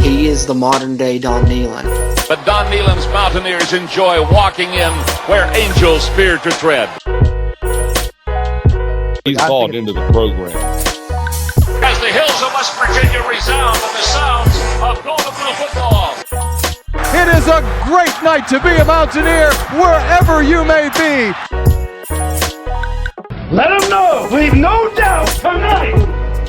He is the modern-day Don Nehlen. But Don Nehlen's Mountaineers enjoy walking in where angels fear to tread. He's bought into the program. As the hills of West Virginia resound with the sounds of Golden Blue football. It is a great night to be a Mountaineer wherever you may be. Let them know. Leave no doubt tonight.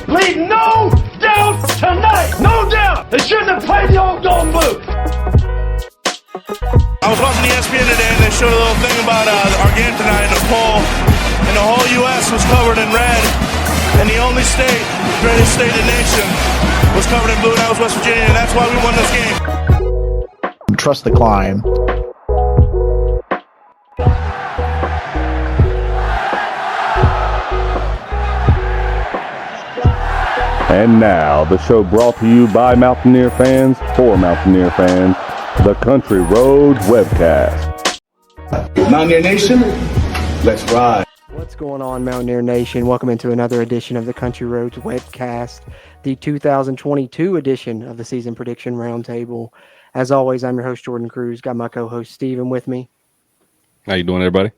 Leave no doubt tonight. No doubt. They shouldn't have played the old Golden Blue. I was watching ESPN today and they showed a little thing about our game tonight in a poll. And the whole U.S. was covered in red. And the only state, greatest state in the nation, was covered in blue, and that was West Virginia. And that's why we won this game. Trust the climb. And now, the show brought to you by Mountaineer fans for Mountaineer fans, the Country Roads Webcast. Mountaineer Nation, let's ride. What's going on, Mountaineer Nation? Welcome into another edition of the Country Roads Webcast, the 2022 edition of the Season Prediction Roundtable. As always, I'm your host, Jordan Couz. Got my co-host, Steven, with me. How you doing, everybody?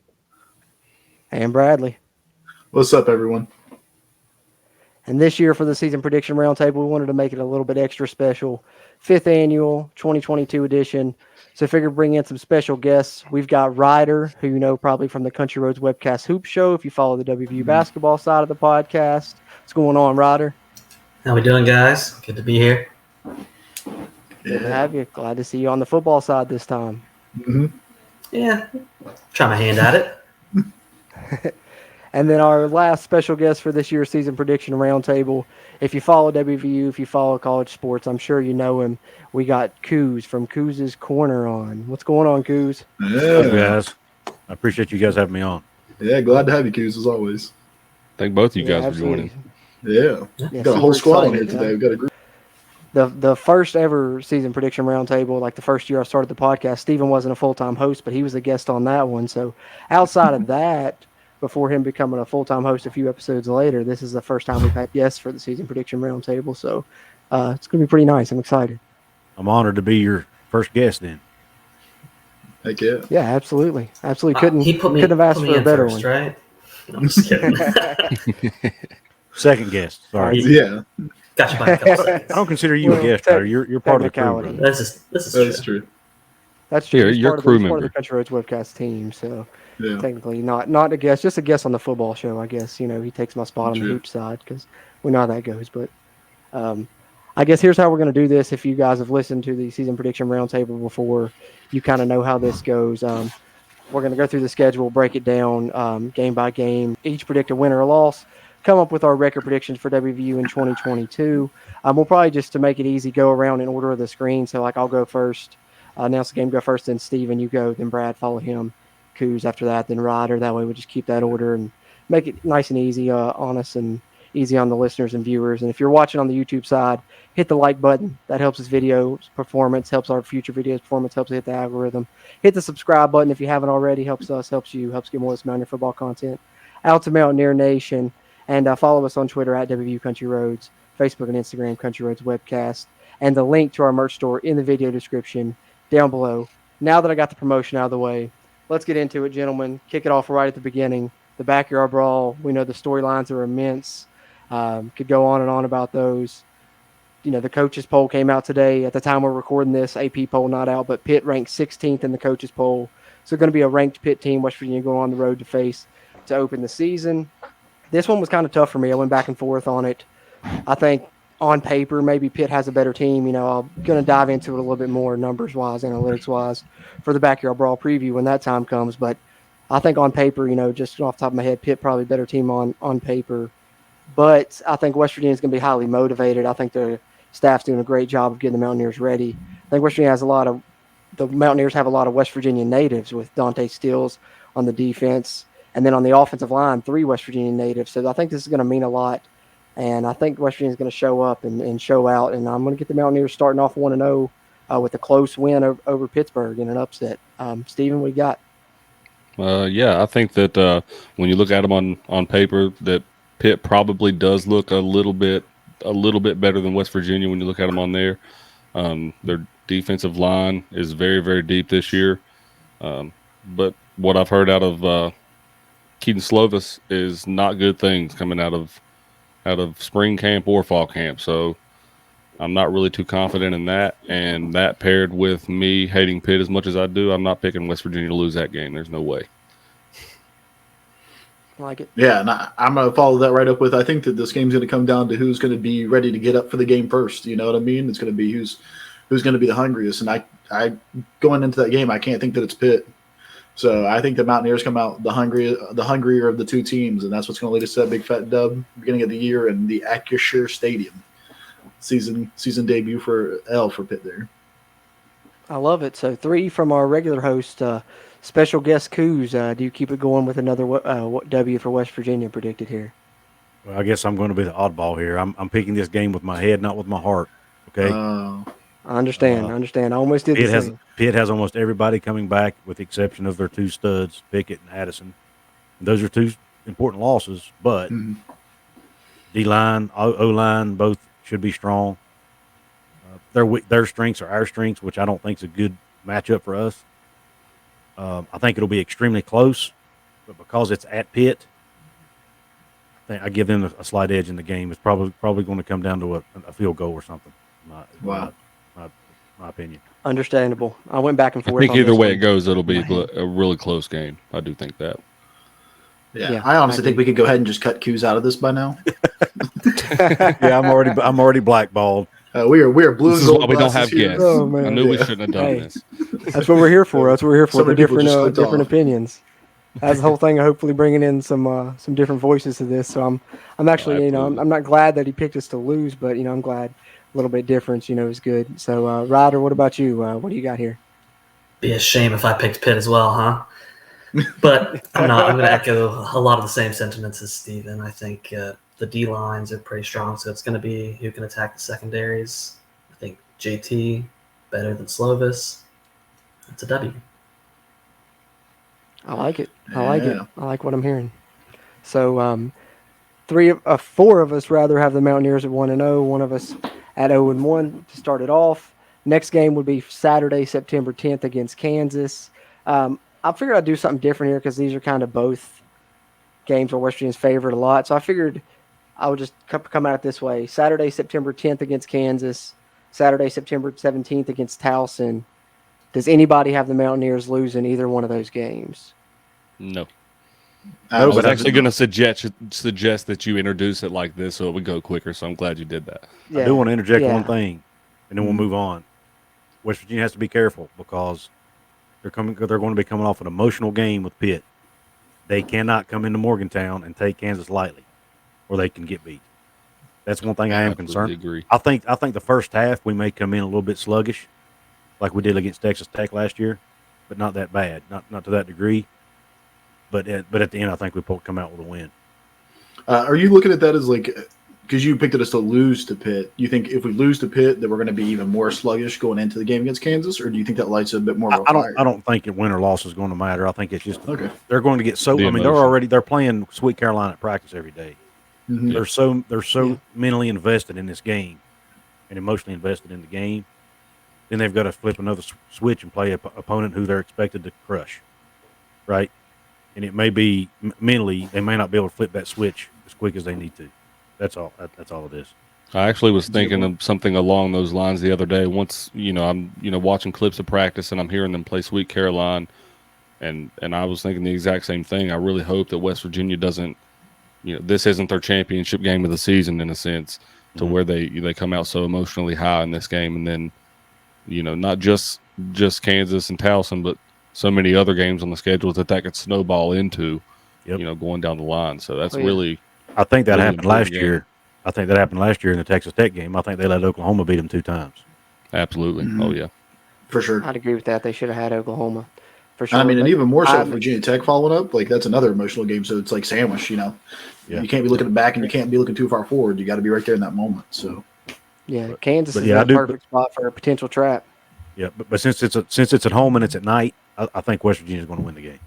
And Bradley. What's up, everyone? And this year for the Season Prediction Roundtable, we wanted to make it a little bit extra special. 5th annual 2022 edition. So I figured bring in some special guests. We've got Ryder, who you know probably from the Country Roads Webcast Hoop Show, if you follow the WVU basketball side of the podcast. What's going on, Ryder? How we doing, guys? Good to be here. Good to have you. Glad to see you on the football side this time. Mm-hmm. Yeah, try my hand at it. And then our last special guest for this year's Season Prediction Roundtable. If you follow WVU, if you follow college sports, I'm sure you know him. We got Couz from Couz's Corner on. What's going on, Couz? Yeah. Hey guys. I appreciate you guys having me on. Yeah, glad to have you, Couz, as always. Thank both of you guys for joining. Yeah. Yeah, Got a whole squad on here excited, today. We've got a group. The first ever Season Prediction Roundtable, like the first year I started the podcast, Steven wasn't a full-time host, but he was a guest on that one. So outside of that, before him becoming a full-time host a few episodes later, this is the first time we've had guests for the Season Prediction Roundtable. So it's going to be pretty nice. I'm excited. I'm honored to be your first guest then. Heck yeah. Yeah, absolutely. Absolutely. Couldn't have asked for a better first, one. right? No, I'm just kidding. Second guest. Sorry. Yeah. Got you by a couple I seconds. don't consider you a guest, Ryder. You're part of the crew. Technicality. brother. This That is is true. true. That's true. Yeah, He's you're part of crew he's part of the member. Country Roads Webcast team, so Yeah. technically not a guest, just a guest on the football show, I guess. You know, he takes my spot on the True. hoop side because we know how that goes. But I guess here's how we're going to do this. If you guys have listened to the Season Prediction Roundtable before, you kind of know how this goes. We're going to go through the schedule, break it down game by game, each predict a winner or loss, come up with our record predictions for WVU in 2022. We'll probably, just to make it easy, go around in order of the screen. So, like, I'll go first, announce the game, go first, then Steven, you go, then Brad, follow him, Couz after that, then Ryder. That way we'll just keep that order and make it nice and easy on us and easy on the listeners and viewers. And if you're watching on the YouTube side, hit the like button. That helps us video's performance, helps our future videos performance, helps hit the algorithm. Hit the subscribe button if you haven't already. Helps us, helps you, helps get more of this Mountaineer football content out to Mountaineer Nation. And follow us on Twitter at WVU Country Roads, Facebook and Instagram, Country Roads Webcast, and the link to our merch store in the video description down below. Now that I got the promotion out of the way, let's get into it, gentlemen. Kick it off right at the beginning. The backyard brawl. We know the storylines are immense. Could go on and on about those. You know, the coaches poll came out today. At the time we're recording this, AP poll not out, but Pitt ranked 16th in the coaches poll. So going to be a ranked Pitt team, West Virginia going on the road to face to open the season. This one was kind of tough for me. I went back and forth on it. I think on paper, maybe Pitt has a better team. You know, I'm going to dive into it a little bit more numbers-wise, analytics-wise for the backyard brawl preview when that time comes. But I think on paper, you know, just off the top of my head, Pitt probably a better team on paper. But I think West Virginia is going to be highly motivated. I think the staff's doing a great job of getting the Mountaineers ready. I think West Virginia has the Mountaineers have a lot of West Virginia natives with Dante Stills on the defense. And then on the offensive line, 3 West Virginia natives. So I think this is going to mean a lot. And I think West Virginia is going to show up and show out. And I'm going to get the Mountaineers starting off 1-0 with a close win over Pittsburgh in an upset. Steven, what you got? Yeah, I think that when you look at them on paper, that Pitt probably does look a little bit a little bit better than West Virginia when you look at them on there. Their defensive line is very, very deep this year. But what I've heard out of Keaton Slovis is not good things coming out of spring camp or fall camp. So I'm not really too confident in that. And that paired with me hating Pitt as much as I do, I'm not picking West Virginia to lose that game. There's no way. I like it. Yeah, and I'm going to follow that right up with, I think that this game's going to come down to who's going to be ready to get up for the game first. You know what I mean? It's going to be who's going to be the hungriest. And I going into that game, I can't think that it's Pitt. So I think the Mountaineers come out the hungrier of the two teams, and that's what's going to lead us to that big fat dub beginning of the year in the Acrisure Stadium. Season debut for Pitt there. I love it. So 3 from our regular host, special guest Couz. Do you keep it going with another W for West Virginia predicted here? Well, I guess I'm going to be the oddball here. I'm picking this game with my head, not with my heart. Okay. I understand. I almost did the same. Pitt has almost everybody coming back with the exception of their 2 studs, Pickett and Addison. And those are 2 important losses, but D-line, O-line, both should be strong. Their strengths are our strengths, which I don't think is a good matchup for us. I think it'll be extremely close, but because it's at Pitt, I give them a slight edge in the game. It's probably going to come down to a field goal or something. My opinion. Understandable. I went back and forth. I think either way it goes, it'll be a really close game. I do think that. Yeah, I honestly think we could go ahead and just cut Couz out of this by now. Yeah, I'm already blackballed. We are blue. This is why we don't have guests. Oh, man. I knew we shouldn't have done this. That's what we're here for. The different off. opinions. That's the whole thing. Hopefully, bringing in some different voices to this. So I'm actually I'm not glad that he picked us to lose, but I'm glad a little bit difference is good. So Ryder, what about you? What do you got here? Be a shame if I picked Pitt as well, huh? But I'm not. I'm going to echo a lot of the same sentiments as Steven. I think the D lines are pretty strong, so it's going to be who can attack the secondaries. I think JT better than Slovis. It's a W. I like it. I like what I'm hearing. So 4 of us rather have the Mountaineers at 1-0. One of us at 0-1 to start it off. Next game would be Saturday, September 10th against Kansas. I figured I'd do something different here because these are kind of both games where West Virginia's favored a lot. So I figured I would just come at it this way. Saturday, September 10th against Kansas. Saturday, September 17th against Towson. Does anybody have the Mountaineers losing either one of those games? No. I was actually going to suggest that you introduce it like this so it would go quicker, so I'm glad you did that. Yeah. I do want to interject one thing, and then we'll move on. West Virginia has to be careful because they're going to be coming off an emotional game with Pitt. They cannot come into Morgantown and take Kansas lightly, or they can get beat. That's one thing I am concerned. Agree. I think the first half we may come in a little bit sluggish, like we did against Texas Tech last year, but not that bad, not to that degree. But at the end, I think we come out with a win. Are you looking at that as because you picked us to lose to Pitt? You think if we lose to Pitt, that we're going to be even more sluggish going into the game against Kansas, or do you think that lights a bit more? I don't think a win or loss is going to matter. I think it's just they're going to get so. They're playing Sweet Carolina at practice every day. Mm-hmm. They're so mentally invested in this game and emotionally invested in the game. Then they've got to flip another switch and play an opponent who they're expected to crush, right? And it may be mentally they may not be able to flip that switch as quick as they need to. That's all. That's all it is. I actually was thinking of something along those lines the other day. Once I'm watching clips of practice and I'm hearing them play Sweet Caroline, and I was thinking the exact same thing. I really hope that West Virginia doesn't. This isn't their championship game of the season in a sense, to where they come out so emotionally high in this game, and then not just Kansas and Towson, but so many other games on the schedule that could snowball into, going down the line. So that's really. I think that happened last year. I think that happened last year in the Texas Tech game. I think they let Oklahoma beat them 2 times. Absolutely. Mm-hmm. Oh, yeah. For sure. I'd agree with that. They should have had Oklahoma. For sure. I mean, and even more so Virginia Tech following up. That's another emotional game. So it's like sandwich, Yeah. You can't be looking back and you can't be looking too far forward. You got to be right there in that moment. So. Yeah, Kansas is a perfect spot for a potential trap. Yeah, but since it's at home and it's at night, I think West Virginia is going to win the game.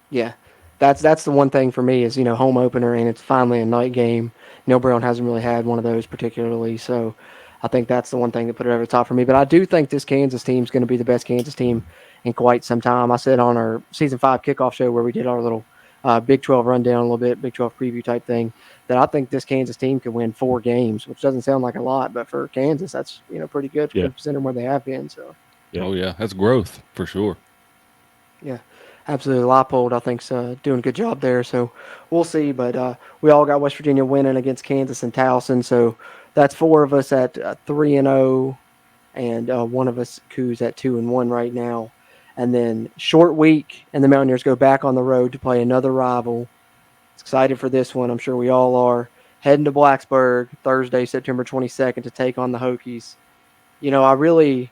Yeah. that's the one thing for me is, home opener, and it's finally a night game. Brown hasn't really had one of those particularly, so I think that's the one thing that put it over the top for me. But I do think this Kansas team is going to be the best Kansas team in quite some time. I said on our Season 5 kickoff show where we did our little Big 12 rundown a little bit, Big 12 preview type thing, that I think this Kansas team could win 4 games, which doesn't sound like a lot, but for Kansas, that's pretty good considering where they have been. So. Yeah. Oh yeah, that's growth for sure. Yeah, absolutely. Leipold, I think, is doing a good job there. So we'll see. But we all got West Virginia winning against Kansas and Towson. So that's 4 of us at 3-0, and one of us, Couz, at 2-1 right now. And then short week, and the Mountaineers go back on the road to play another rival. Excited for this one. I'm sure we all are. Heading to Blacksburg Thursday, September 22nd, to take on the Hokies. I really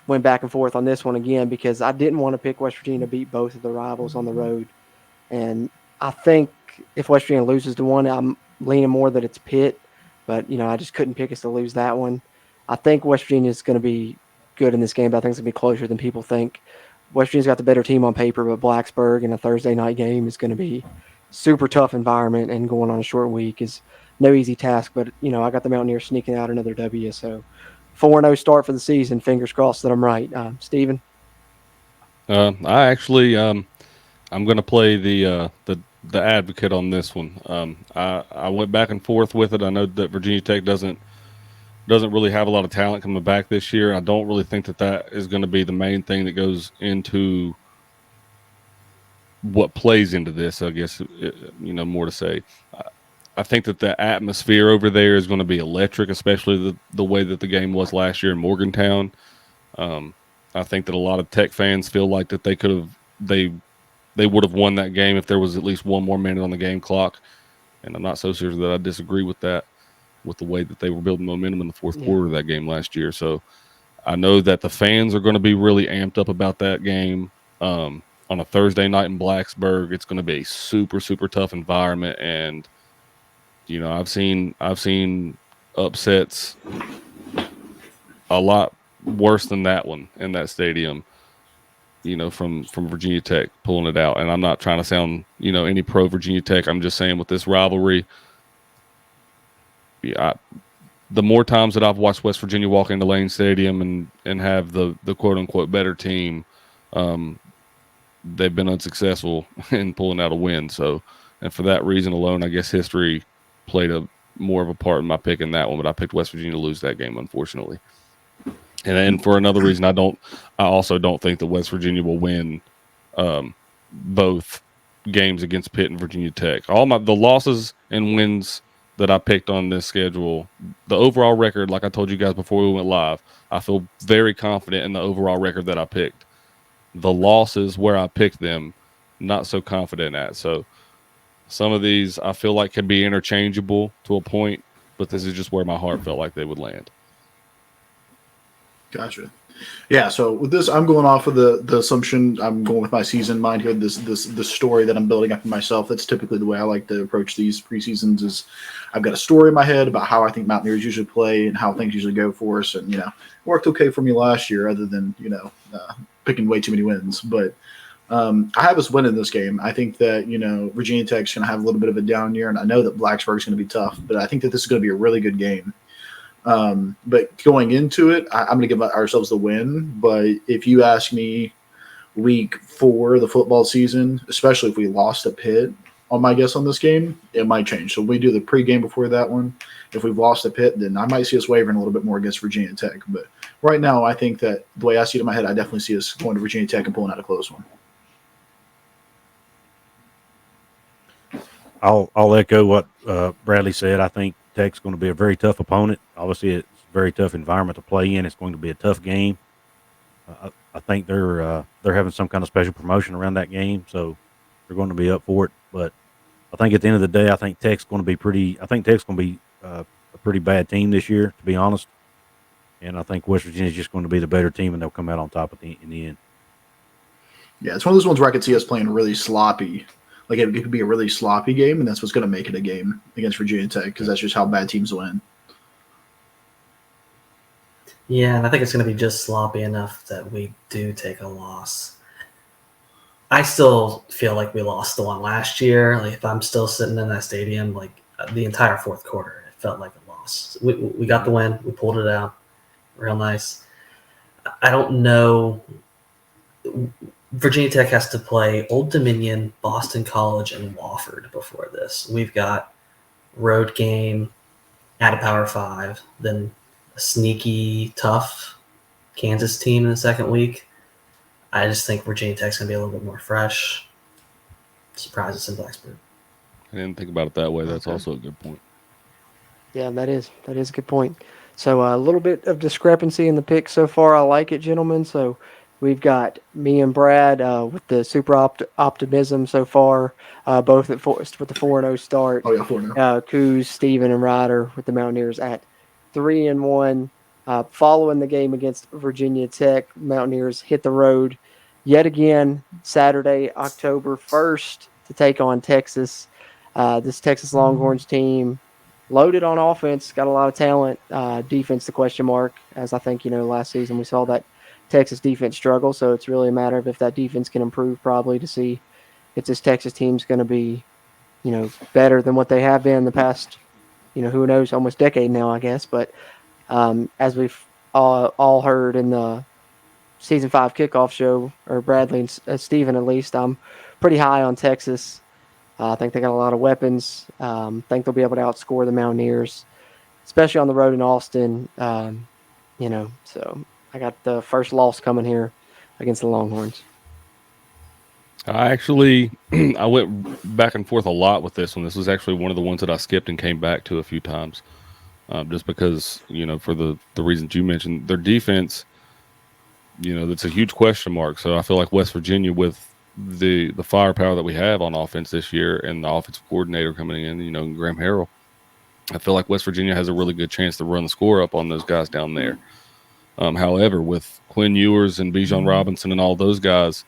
went back and forth on this one again because I didn't want to pick West Virginia to beat both of the rivals on the road. And I think if West Virginia loses to one, I'm leaning more that it's Pitt. But, I just couldn't pick us to lose that one. I think West Virginia is going to be good in this game, but I think it's going to be closer than people think. West Virginia's got the better team on paper, but Blacksburg in a Thursday night game is going to be super tough environment, and going on a short week is no easy task. But, I got the Mountaineers sneaking out another W, so 4-0 start for the season. Fingers crossed that I'm right. Steven? I actually, I'm going to play the advocate on this one. I went back and forth with it. I know that Virginia Tech doesn't really have a lot of talent coming back this year. I don't really think that is going to be the main thing that goes into what plays into this. I guess more to say. I think that the atmosphere over there is going to be electric, especially the way that the game was last year in Morgantown. I think that a lot of Tech fans feel like that they would have won that game if there was at least one more minute on the game clock. And I'm not so sure that I disagree with that, with the way that they were building momentum in the fourth quarter of that game last year. So I know that the fans are going to be really amped up about that game. On a Thursday night in Blacksburg, it's going to be a super, super tough environment. And I've seen upsets a lot worse than that one in that stadium, from Virginia Tech pulling it out. And I'm not trying to sound, any pro Virginia Tech. I'm just saying with this rivalry, the more times that I've watched West Virginia walk into Lane Stadium and have the quote unquote better team, they've been unsuccessful in pulling out a win. So, and for that reason alone, I guess history played more of a part in my pick in that one, but I picked West Virginia to lose that game, unfortunately. And for another reason, I also don't think that West Virginia will win both games against Pitt and Virginia Tech. The losses and wins that I picked on this schedule, the overall record, like I told you guys before we went live, I feel very confident in the overall record that I picked. The losses where I picked them, not so confident at. So some of these I feel like can be interchangeable to a point, but this is just where my heart felt like they would land. Gotcha. Yeah, so with this, I'm going off of the assumption. I'm going with my season mind here. The story that I'm building up for myself. That's typically the way I like to approach these preseasons. Is I've got a story in my head about how I think Mountaineers usually play and how things usually go for us. And it worked okay for me last year, other than picking way too many wins. But I have us winning this game. I think that Virginia Tech's going to have a little bit of a down year, and I know that Blacksburg's going to be tough. But I think that this is going to be a really good game. But going into it, I'm going to give ourselves the win. But if you ask me week 4 of the football season, especially if we lost to Pitt, on my guess on this game, it might change. So we do the pregame before that one. If we've lost to Pitt, then I might see us wavering a little bit more against Virginia Tech. But right now, I think that the way I see it in my head, I definitely see us going to Virginia Tech and pulling out a close one. I'll echo what Bradley said. I think Tech's going to be a very tough opponent. Obviously, it's a very tough environment to play in. It's going to be a tough game. I think they're having some kind of special promotion around that game, so they're going to be up for it. But I think at the end of the day, I think Tech's going to be a pretty bad team this year, to be honest. And I think West Virginia is just going to be the better team, and they'll come out on top in the end. Yeah, it's one of those ones where I could see us playing really sloppy. Like it could be a really sloppy game, and that's what's going to make it a game against Virginia Tech, because that's just how bad teams win. Yeah, and I think it's going to be just sloppy enough that we do take a loss. I still feel like we lost the one last year. Like if I'm still sitting in that stadium, like the entire fourth quarter, it felt like a loss. We got the win. We pulled it out. Real nice. I don't know. Virginia Tech has to play Old Dominion, Boston College, and Wofford before this. We've got road game at a Power 5, then a sneaky, tough Kansas team in the second week. I just think Virginia Tech's going to be a little bit more fresh. Surprise us in Blacksburg. I didn't think about it that way. That's also a good point. Yeah, that is a good point. So a little bit of discrepancy in the picks so far. I like it, gentlemen. So we've got me and Brad with the super optimism so far, both with the 4-0 start. Oh, yeah, 4-0. Couz, Steven, and Ryder with the Mountaineers at 3-1. Following the game against Virginia Tech, Mountaineers hit the road yet again Saturday, October 1st to take on Texas. This Texas Longhorns team, loaded on offense, got a lot of talent. Defense, the question mark, as I think, last season we saw that Texas defense struggle. So it's really a matter of if that defense can improve probably to see if this Texas team's going to be, better than what they have been in the past, who knows, almost decade now, I guess. But as we've all heard in the Season 5 kickoff show, or Bradley and Steven at least, I'm pretty high on Texas. I think they got a lot of weapons. Think they'll be able to outscore the Mountaineers, especially on the road in Austin. So I got the first loss coming here against the Longhorns. I went back and forth a lot with this one. This was actually one of the ones that I skipped and came back to a few times, just because, for the reasons you mentioned. Their defense, that's a huge question mark. So I feel like West Virginia, with the firepower that we have on offense this year and the offensive coordinator coming in, Graham Harrell, I feel like West Virginia has a really good chance to run the score up on those guys down there. However, with Quinn Ewers and Bijan Robinson and all those guys,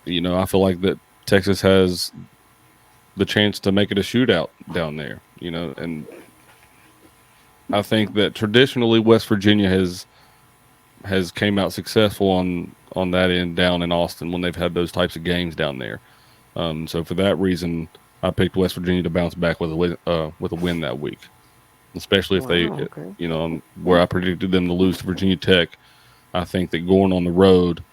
I feel like that Texas has the chance to make it a shootout down there, and I think that traditionally West Virginia has came out successful on that end down in Austin when they've had those types of games down there. So for that reason, I picked West Virginia to bounce back with a win that week, especially if where I predicted them to lose to Virginia Tech. I think that going on the road,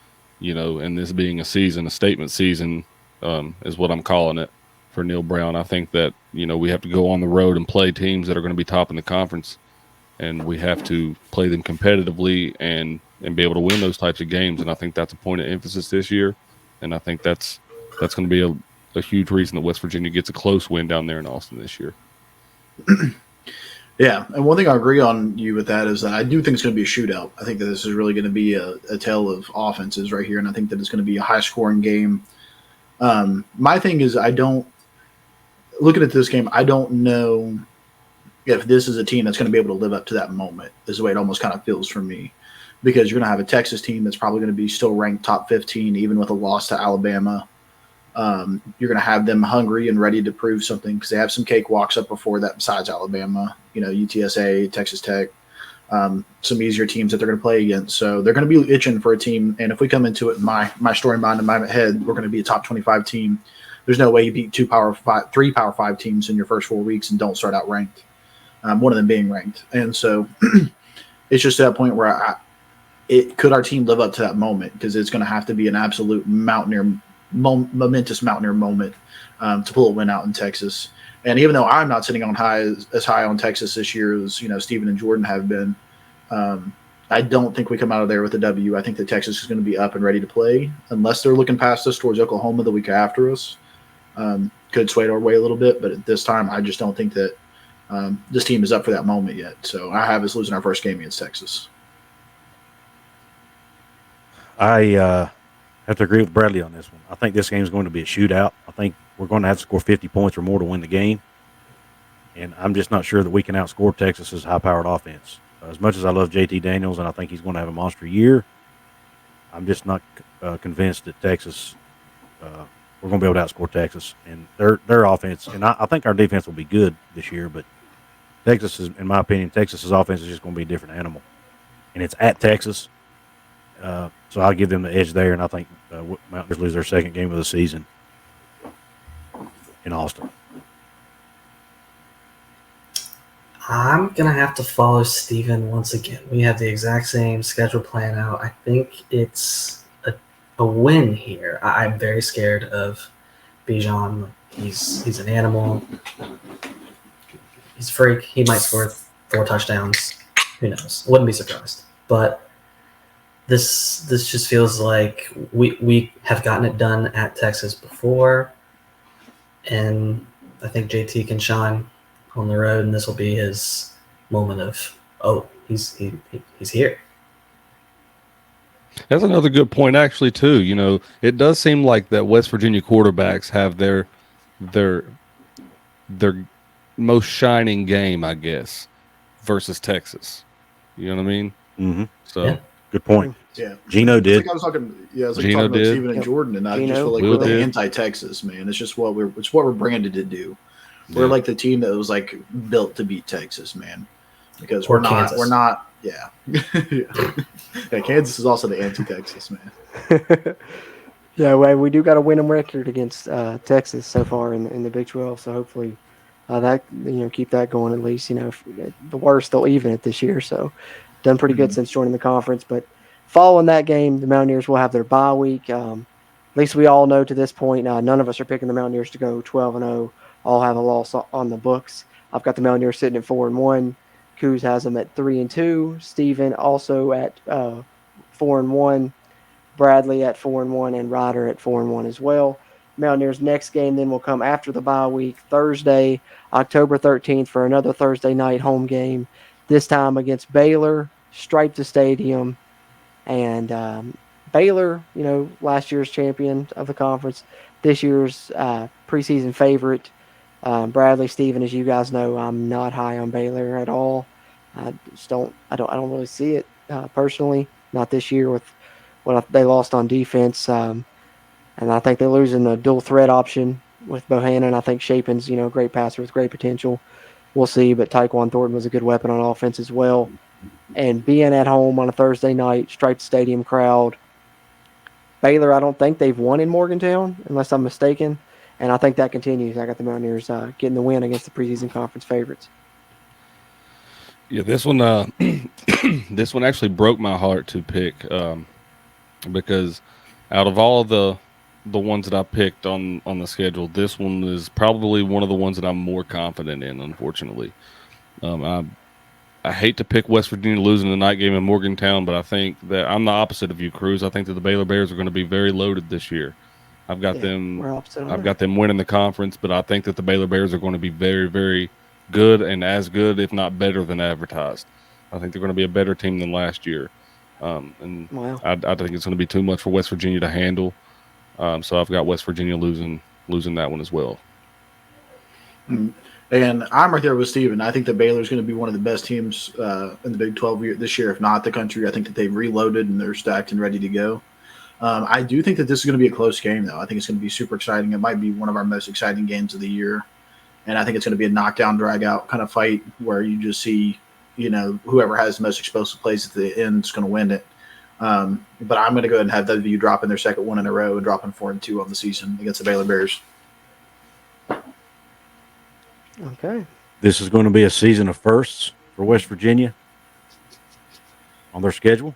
and this being a statement season, is what I'm calling it for Neil Brown. I think that, we have to go on the road and play teams that are going to be top in the conference, and we have to play them competitively and be able to win those types of games. And I think that's a point of emphasis this year. And I think that's going to be a huge reason that West Virginia gets a close win down there in Austin this year. Yeah, and one thing I agree on you with that is that I do think it's going to be a shootout. I think that this is really going to be a tale of offenses right here, and I think that it's going to be a high-scoring game. My thing is, looking at this game, I don't know if this is a team that's going to be able to live up to that moment, is the way it almost kind of feels for me. Because you're going to have a Texas team that's probably going to be still ranked top 15, even with a loss to Alabama. You're going to have them hungry and ready to prove something because they have some cakewalks up before that besides Alabama, UTSA, Texas Tech, some easier teams that they're going to play against. So they're going to be itching for a team. And if we come into it, my story mind in my head, we're going to be a top 25 team. There's no way you beat three Power 5 teams in your first 4 weeks and don't start out ranked. One of them being ranked. And so it's just at that point where could our team live up to that moment? Because it's going to have to be an absolute momentous Mountaineer moment to pull a win out in Texas. And even though I'm not sitting on as high on Texas this year as Steven and Jordan have been, I don't think we come out of there with a W. I think that Texas is going to be up and ready to play, unless they're looking past us towards Oklahoma the week after us. Could sway our way a little bit, but at this time, I just don't think that this team is up for that moment yet. So I have us losing our first game against Texas. I have to agree with Bradley on this one. I think this game is going to be a shootout. I think we're going to have to score 50 points or more to win the game. And I'm just not sure that we can outscore Texas's high-powered offense. As much as I love JT Daniels and I think he's going to have a monster year, I'm just not convinced that Texas we're going to be able to outscore Texas. And their offense, and I think our defense will be good this year, but in my opinion, Texas's offense is just going to be a different animal. And it's at Texas. So I'll give them the edge there, and I think Mountaineers lose their second game of the season in Austin. I'm going to have to follow Steven once again. We have the exact same schedule plan out. I think it's a win here. I'm very scared of Bijan. He's an animal. He's a freak. He might score 4 touchdowns. Who knows? Wouldn't be surprised. But this just feels like we have gotten it done at Texas before, and I think JT can shine on the road, and this will be his moment of he's here. That's another good point, actually, too. You know, it does seem like that West Virginia quarterbacks have their most shining game, I guess, versus Texas. You know what I mean? Mm-hmm. So, yeah. Good point. Yeah, Gino did. I was talking Gino talking about did. Steven and Jordan, and I Gino. just feel like Will we're the did. anti-Texas, man. It's just what we're branded to do. We're Yeah. like the team that was like built to beat Texas, man. Because Or we're not. Kansas. We're not. Yeah. Yeah. Kansas is also the anti-Texas, man. Yeah, well, we do got a winning record against Texas so far in the Big 12, so hopefully that keep that going at least. If the worst, they'll even it this year. So done pretty good since joining the conference. But following that game, the Mountaineers will have their bye week. At least we all know to this point, none of us are picking the Mountaineers to go 12-0. All have a loss on the books. I've got the Mountaineers sitting at 4-1. Couz has them at 3-2. Steven also at 4-1. Bradley at 4-1, and Ryder at 4-1 as well. Mountaineers' next game then will come after the bye week, Thursday, October 13th, for another Thursday night home game. This time against Baylor, Stripe the Stadium, and Baylor, last year's champion of the conference, this year's preseason favorite. Bradley, Steven, as you guys know, I'm not high on Baylor at all. I don't really see it personally. Not this year with what they lost on defense, and I think they're losing the dual threat option with Bohannon. I think Shapen's a great passer with great potential. We'll see, but Tyquan Thornton was a good weapon on offense as well. And being at home on a Thursday night, striped stadium crowd. Baylor, I don't think they've won in Morgantown, unless I'm mistaken. And I think that continues. I got the Mountaineers getting the win against the preseason conference favorites. Yeah, this one this one actually broke my heart to pick because out of all of the ones that I picked on the schedule, this one is probably one of the ones that I'm more confident in, unfortunately. I hate to pick West Virginia losing the night game in Morgantown, but I think that I'm the opposite of you, Couz. I think that the Baylor Bears are going to be very loaded this year. I've got them winning the conference, but I think that the Baylor Bears are going to be very, very good, and as good, if not better than advertised. I think they're going to be a better team than last year. I think it's going to be too much for West Virginia to handle. So I've got West Virginia losing that one as well. And I'm right there with Steven. I think that Baylor's going to be one of the best teams in the Big 12 this year, if not the country. I think that they've reloaded and they're stacked and ready to go. I do think that this is going to be a close game, though. I think it's going to be super exciting. It might be one of our most exciting games of the year. And I think it's going to be a knockdown, drag-out kind of fight where you just see, whoever has the most explosive plays at the end is going to win it. But I'm going to go ahead and have WVU dropping their second one in a row and dropping 4-2 on the season against the Baylor Bears. Okay. This is going to be a season of firsts for West Virginia on their schedule.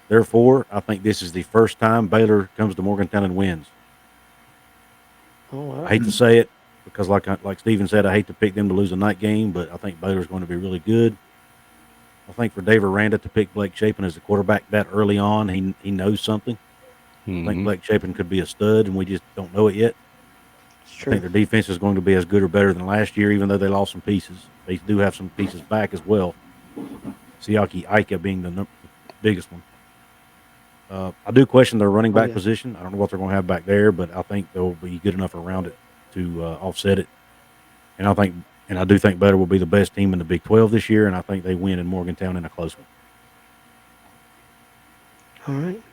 Therefore, I think this is the first time Baylor comes to Morgantown and wins. Oh, wow. I hate to say it because, like Steven said, I hate to pick them to lose a night game, but I think Baylor's going to be really good. I think for Dave Aranda to pick Blake Shapen as a quarterback that early on, he knows something. I think Blake Shapen could be a stud, and we just don't know it yet. I think their defense is going to be as good or better than last year, even though they lost some pieces. They do have some pieces back as well. Siaki Ika being the biggest one. I do question their running back position. I don't know what they're going to have back there, but I think they'll be good enough around it to offset it. And I do think Baylor will be the best team in the Big 12 this year, and I think they win in Morgantown in a close one. All right.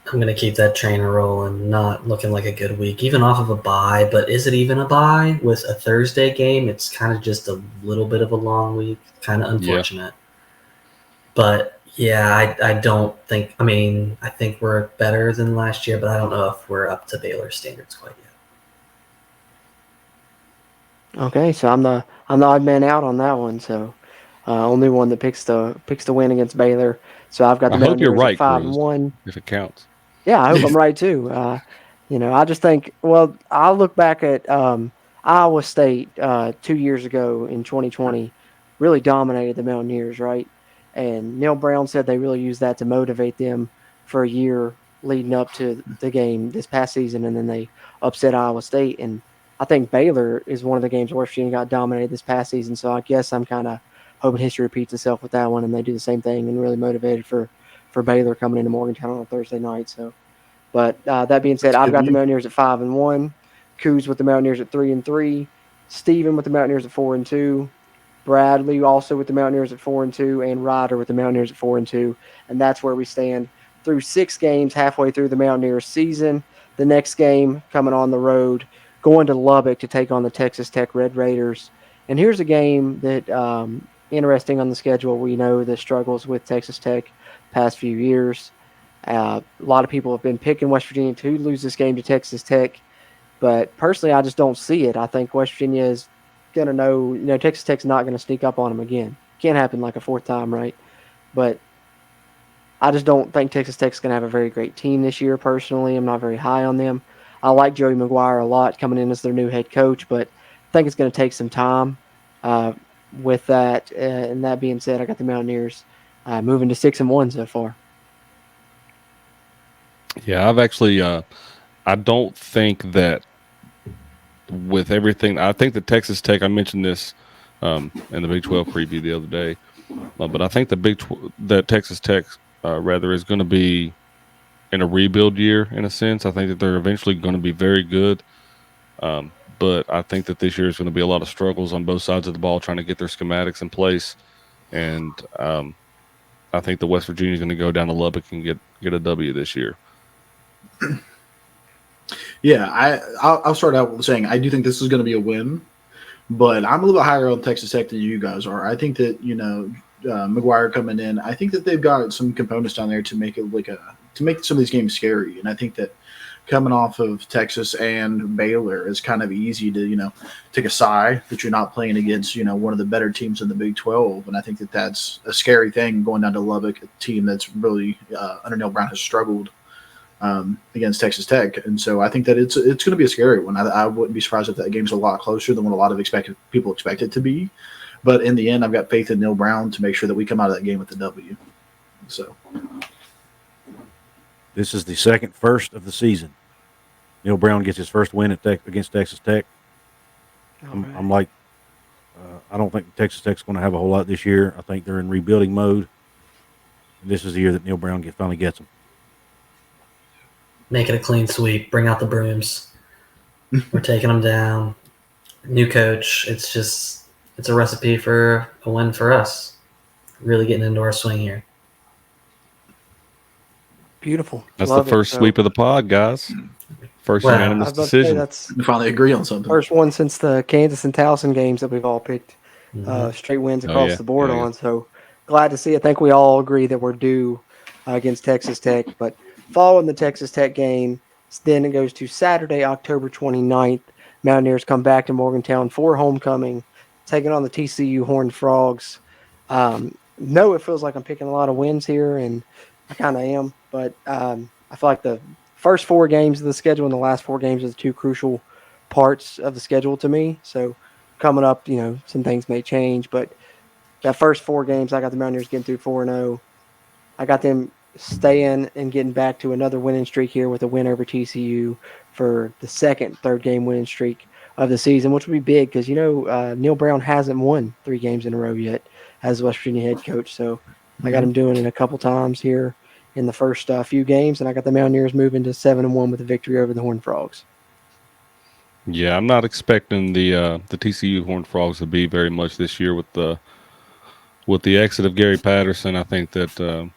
I'm going to keep that train rolling, not looking like a good week, even off of a bye. But is it even a bye? With a Thursday game, it's kind of just a little bit of a long week, kind of unfortunate. Yeah. But Yeah, I don't think. I mean, I think we're better than last year, but I don't know if we're up to Baylor standards quite yet. Okay, so I'm the odd man out on that one. So only one that picks the win against Baylor. So I've got the I hope you're Mountaineers right, at 5-1. if it counts. Yeah, I hope I'm right too. I just think. Well, I look back at Iowa State 2 years ago in 2020, really dominated the Mountaineers, right? And Neil Brown said they really used that to motivate them for a year leading up to the game this past season, and then they upset Iowa State. And I think Baylor is one of the games where Virginia got dominated this past season. So I guess I'm kind of hoping history repeats itself with that one, and they do the same thing and really motivated for Baylor coming into Morgantown on a Thursday night. So, but that being said, I've got the Mountaineers at 5-1, Couz with the Mountaineers at 3-3, Steven with the Mountaineers at 4-2, Bradley also with the Mountaineers at 4-2, and Ryder with the Mountaineers at 4-2, and that's where we stand through 6 games halfway through the Mountaineers season. The next game coming on the road, going to Lubbock to take on the Texas Tech Red Raiders. And here's a game that interesting on the schedule. We know the struggles with Texas Tech past few years. A lot of people have been picking West Virginia to lose this game to Texas Tech, but personally, I just don't see it. I think West Virginia is going to know, Texas Tech's not going to sneak up on them again. Can't happen like a fourth time, right? But I just don't think Texas Tech's going to have a very great team this year, personally. I'm not very high on them. I like Joey McGuire a lot coming in as their new head coach, but I think it's going to take some time with that. And that being said, I got the Mountaineers moving to 6-1 so far. Yeah, I've actually I don't think that with everything, I think that Texas Tech, I mentioned this in the Big 12 preview the other day, but I think that Texas Tech rather is going to be in a rebuild year in a sense. I think that they're eventually going to be very good, but I think that this year is going to be a lot of struggles on both sides of the ball trying to get their schematics in place, and I think the West Virginia is going to go down to Lubbock and get a W this year. Yeah, I'll start out with saying I do think this is going to be a win, but I'm a little bit higher on Texas Tech than you guys are. I think that McGuire coming in, I think that they've got some components down there to make it to make some of these games scary, and I think that coming off of Texas and Baylor is kind of easy to take a sigh that you're not playing against one of the better teams in the Big 12, and I think that that's a scary thing going down to Lubbock, a team that's really under Neil Brown has struggled against Texas Tech, and so I think that it's going to be a scary one. I wouldn't be surprised if that game's a lot closer than what a lot of people expect it to be. But in the end, I've got faith in Neil Brown to make sure that we come out of that game with the W. So this is the first of the season. Neil Brown gets his first win against Texas Tech. I'm like, I don't think Texas Tech's going to have a whole lot this year. I think they're in rebuilding mode. And this is the year that Neil Brown finally gets them. Make it a clean sweep. Bring out the brooms. We're taking them down. New coach. It's a recipe for a win for us. Really getting into our swing here. Beautiful. That's the first sweep of the pod, guys. First unanimous decision. We finally agree on something. First one since the Kansas and Towson games that we've all picked straight wins across the board on. So glad to see. I think we all agree that we're due against Texas Tech. But following the Texas Tech game, then it goes to Saturday, October 29th. Mountaineers come back to Morgantown for homecoming, taking on the TCU Horned Frogs. No, it feels like I'm picking a lot of wins here, and I kind of am. But I feel like the first 4 games of the schedule and the last 4 games are the 2 crucial parts of the schedule to me. So coming up, some things may change. But that first 4 games, I got the Mountaineers getting through 4-0. I got them staying and getting back to another winning streak here with a win over TCU for the third game winning streak of the season, which would be big because, Neil Brown hasn't won 3 games in a row yet as West Virginia head coach. So I got him doing it a couple times here in the first few games, and I got the Mountaineers moving to 7-1 with a victory over the Horned Frogs. Yeah, I'm not expecting the TCU Horned Frogs to be very much this year with the exit of Gary Patterson. I think that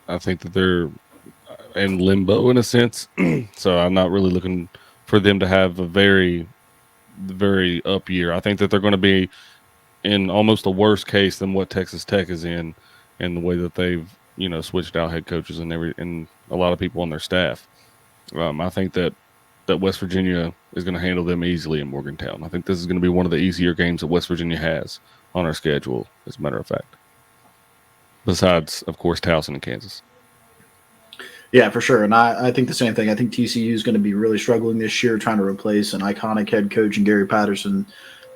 they're in limbo in a sense. So I'm not really looking for them to have a very, very up year. I think that they're going to be in almost a worse case than what Texas Tech is in the way that they've switched out head coaches and a lot of people on their staff. I think that West Virginia is going to handle them easily in Morgantown. I think this is going to be one of the easier games that West Virginia has on our schedule, as a matter of fact. Besides, of course, Towson and Kansas. Yeah, for sure. And I think the same thing. I think TCU is going to be really struggling this year trying to replace an iconic head coach in Gary Patterson.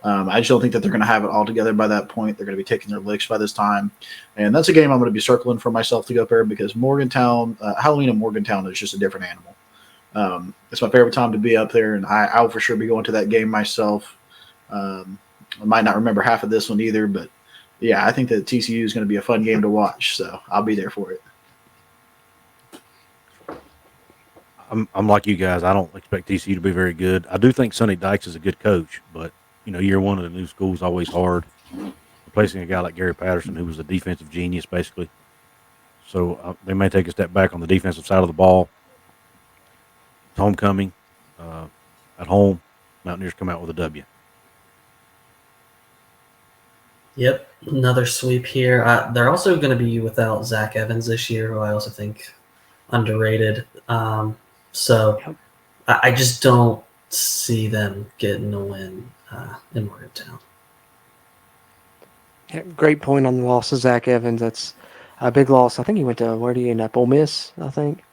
I just don't think that they're going to have it all together by that point. They're going to be taking their licks by this time. And that's a game I'm going to be circling for myself to go up there because Morgantown, Halloween in Morgantown is just a different animal. It's my favorite time to be up there, and I'll for sure be going to that game myself. I might not remember half of this one either, but yeah, I think that TCU is going to be a fun game to watch, so I'll be there for it. I'm like you guys. I don't expect TCU to be very good. I do think Sonny Dykes is a good coach, but year one of the new school is always hard. Replacing a guy like Gary Patterson, who was a defensive genius, basically. So they may take a step back on the defensive side of the ball. It's homecoming. At home, Mountaineers come out with a W. Yep, another sweep here. They're also going to be without Zach Evans this year, who I also think underrated. So I just don't see them getting a win in Morgantown. Yeah, great point on the loss of Zach Evans. That's a big loss. I think he went to, where did he end up? Ole Miss, I think.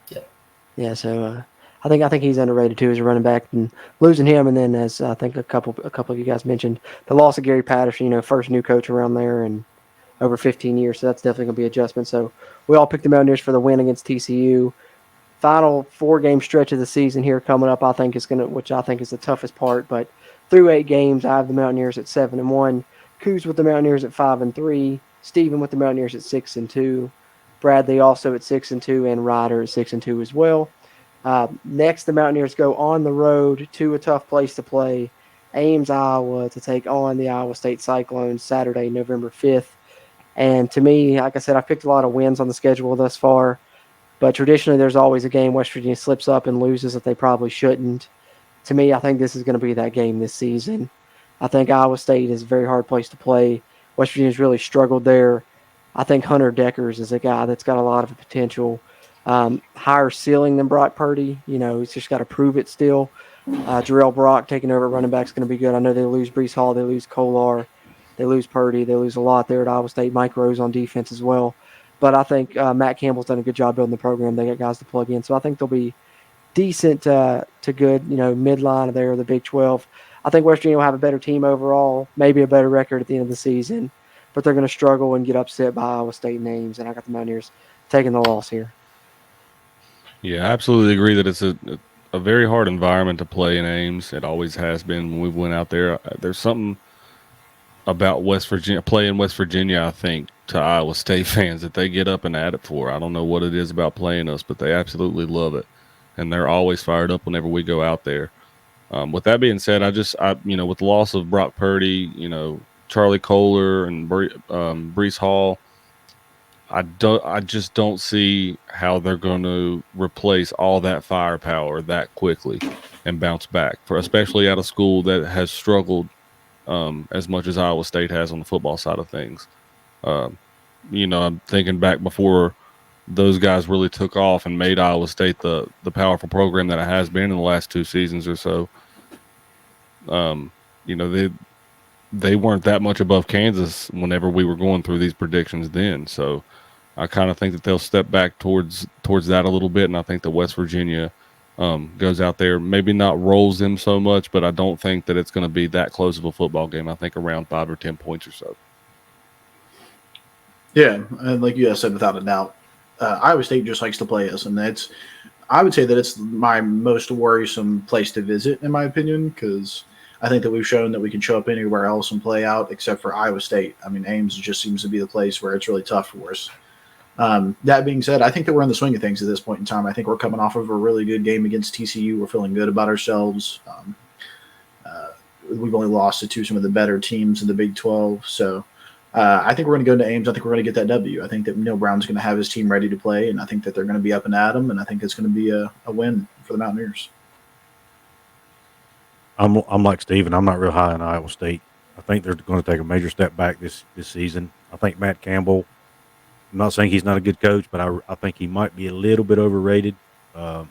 Yep. Yeah, so I think he's underrated too as a running back, and losing him, and then as I think a couple of you guys mentioned, the loss of Gary Patterson. First new coach around there and over 15 years, so that's definitely going to be an adjustment. So we all picked the Mountaineers for the win against TCU. Final 4-game stretch of the season here coming up, which I think is the toughest part. But through 8 games, I have the Mountaineers at 7-1. Couz with the Mountaineers at 5-3. Stephen with the Mountaineers at 6-2. Bradley also at 6-2, and Ryder at 6-2 as well. Next, the Mountaineers go on the road to a tough place to play, Ames, Iowa, to take on the Iowa State Cyclones Saturday, November 5th. And to me, like I said, I've picked a lot of wins on the schedule thus far. But traditionally, there's always a game West Virginia slips up and loses that they probably shouldn't. To me, I think this is going to be that game this season. I think Iowa State is a very hard place to play. West Virginia's really struggled there. I think Hunter Deckers is a guy that's got a lot of potential. Higher ceiling than Brock Purdy. He's just got to prove it still. Jarrell Brock taking over at running back is going to be good. I know they lose Brees Hall. They lose Kolar. They lose Purdy. They lose a lot there at Iowa State. Mike Rose on defense as well. But I think Matt Campbell's done a good job building the program. They got guys to plug in. So I think they'll be decent to good, midline there of the Big 12. I think West Virginia will have a better team overall, maybe a better record at the end of the season. But they're going to struggle and get upset by Iowa State names. And I got the Mountaineers taking the loss here. Yeah, I absolutely agree that it's a very hard environment to play in Ames. It always has been when we went out there. There's something about West Virginia, playing West Virginia, I think, to Iowa State fans that they get up and at it for. I don't know what it is about playing us, but they absolutely love it. And they're always fired up whenever we go out there. With that being said, with the loss of Brock Purdy, Charlie Kolar and Brees Hall, I just don't see how they're going to replace all that firepower that quickly and bounce back, especially out of school that has struggled as much as Iowa State has on the football side of things. I'm thinking back before those guys really took off and made Iowa State the powerful program that it has been in the last 2 seasons or so. They weren't that much above Kansas whenever we were going through these predictions then. So I kind of think that they'll step back towards that a little bit, and I think that West Virginia goes out there, maybe not rolls them so much, but I don't think that it's going to be that close of a football game. I think around 5 or 10 points or so. Yeah, and like you guys said, without a doubt, Iowa State just likes to play us, and I would say that it's my most worrisome place to visit, in my opinion, because I think that we've shown that we can show up anywhere else and play out except for Iowa State. I mean, Ames just seems to be the place where it's really tough for us. That being said, I think that we're in the swing of things at this point in time. I think we're coming off of a really good game against TCU. We're feeling good about ourselves. We've only lost to some of the better teams in the Big 12, so I think we're going to go to Ames. I think we're going to get that W. I think that Neil Brown's going to have his team ready to play, and I think that they're going to be up and at 'em, and I think it's going to be a win for the Mountaineers. I'm like Steven. I'm not real high on Iowa State. I think they're going to take a major step back this season. I think Matt Campbell not saying he's not a good coach, but I think he might be a little bit overrated. I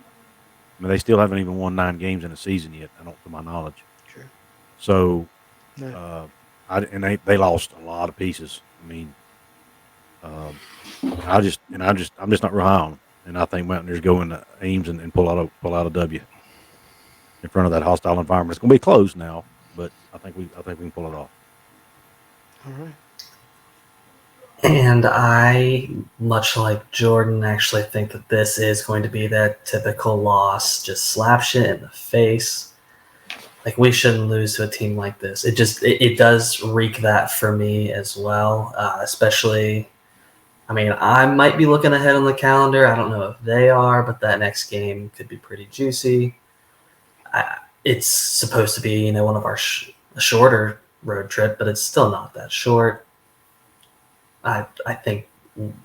mean, they still haven't even won 9 games in a season yet, to my knowledge. True. So, No. they lost a lot of pieces. I mean, I'm just not real high on them. And I think Mountaineers go into Ames and pull out a W in front of that hostile environment. It's going to be close now, but I think we can pull it off. All right. And I, much like Jordan, actually think that this is going to be that typical loss. Just slap shit in the face. Like, we shouldn't lose to a team like this. It does reek that for me as well, especially, I mean, I might be looking ahead on the calendar. I don't know if they are, but that next game could be pretty juicy. It's supposed to be, one of our shorter road trip, but it's still not that short. I think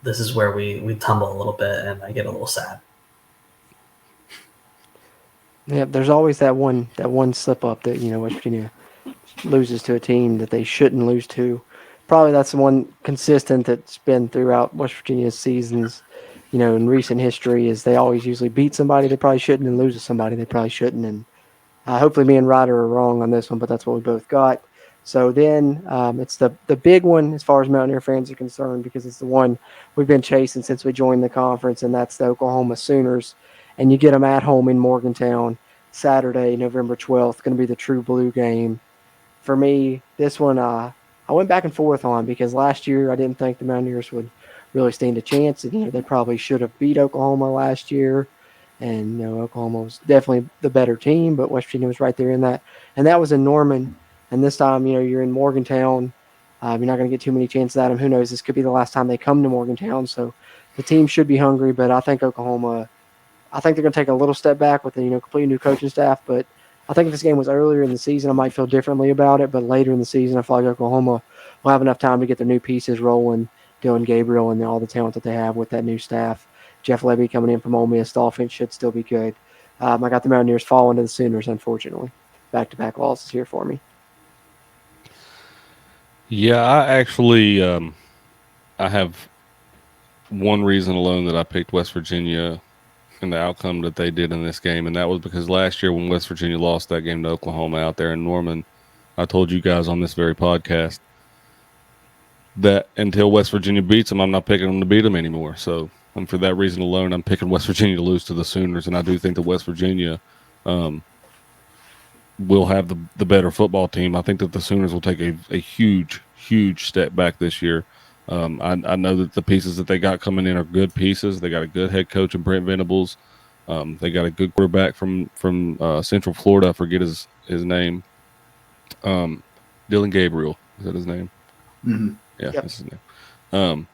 this is where we tumble a little bit, and I get a little sad. Yeah, there's always that one slip up that West Virginia loses to a team that they shouldn't lose to. Probably that's the one consistent that's been throughout West Virginia's seasons. In recent history, is they always usually beat somebody they probably shouldn't and lose to somebody they probably shouldn't. And hopefully, me and Ryder are wrong on this one, but that's what we both got. So then it's the big one as far as Mountaineer fans are concerned, because it's the one we've been chasing since we joined the conference, and that's the Oklahoma Sooners. And you get them at home in Morgantown Saturday, November 12th. Going to be the true blue game. For me, this one I went back and forth on, because last year I didn't think the Mountaineers would really stand a chance. And, they probably should have beat Oklahoma last year. And, Oklahoma was definitely the better team, but West Virginia was right there in that. And that was in Norman. And this time, you're in Morgantown. You're not going to get too many chances at them. Who knows? This could be the last time they come to Morgantown. So the team should be hungry, but I think Oklahoma, they're going to take a little step back with the completely new coaching staff. But I think if this game was earlier in the season, I might feel differently about it. But later in the season, I feel like Oklahoma will have enough time to get their new pieces rolling. Dylan Gabriel and all the talent that they have with that new staff. Jeff Levy coming in from Ole Miss. The offense should still be good. I got the Mountaineers falling to the Sooners, unfortunately. Back-to-back losses here for me. Yeah, I actually I have one reason alone that I picked West Virginia and the outcome that they did in this game, and that was because last year when West Virginia lost that game to Oklahoma out there in Norman, I told you guys on this very podcast that until West Virginia beats them, I'm not picking them to beat them anymore. So, and for that reason alone, I'm picking West Virginia to lose to the Sooners, and I do think that West Virginia will have the better football team. I think that the Sooners will take a huge step back this year. I know that the pieces that they got coming in are good pieces. They got a good head coach in Brent Venables. They got a good quarterback from Central Florida. I forget his name. Dylan Gabriel. Is that his name? Mm-hmm. Yeah, that's his name.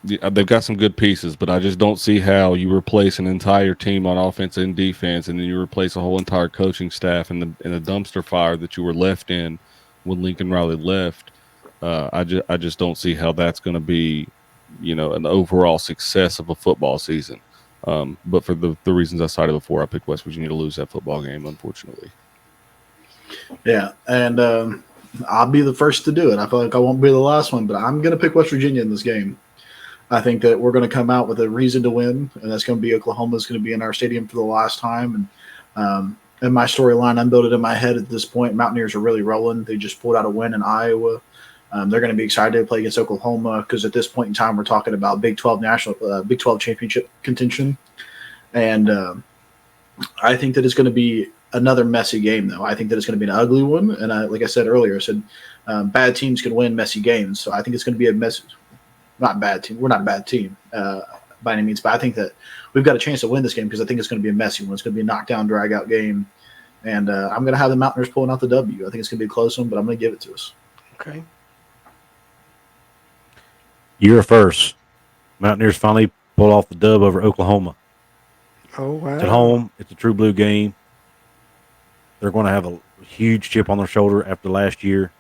They've got some good pieces, but I just don't see how you replace an entire team on offense and defense, and then you replace a whole entire coaching staff in the dumpster fire that you were left in when Lincoln Riley left. I just don't see how that's going to be, an overall success of a football season. But for the reasons I cited before, I picked West Virginia to lose that football game, unfortunately. Yeah, and I'll be the first to do it. I feel like I won't be the last one, but I'm going to pick West Virginia in this game. I think that we're going to come out with a reason to win, and that's going to be Oklahoma's going to be in our stadium for the last time. And in my storyline, I'm building in my head at this point. Mountaineers are really rolling. They just pulled out a win in Iowa. They're going to be excited to play against Oklahoma because at this point in time, we're talking about Big 12 Big 12 championship contention. And I think that it's going to be another messy game, though. I think that it's going to be an ugly one. And like I said earlier, I said bad teams can win messy games. So I think it's going to be a messy. Not bad team. We're not a bad team by any means, but I think that we've got a chance to win this game because I think it's going to be a messy one. It's going to be a knockdown, drag-out game, and I'm going to have the Mountaineers pulling out the W. I think it's going to be a close one, but I'm going to give it to us. Okay. Year first, Mountaineers finally pull off the dub over Oklahoma. Oh, wow. It's at home. It's a true blue game. They're going to have a huge chip on their shoulder after last year.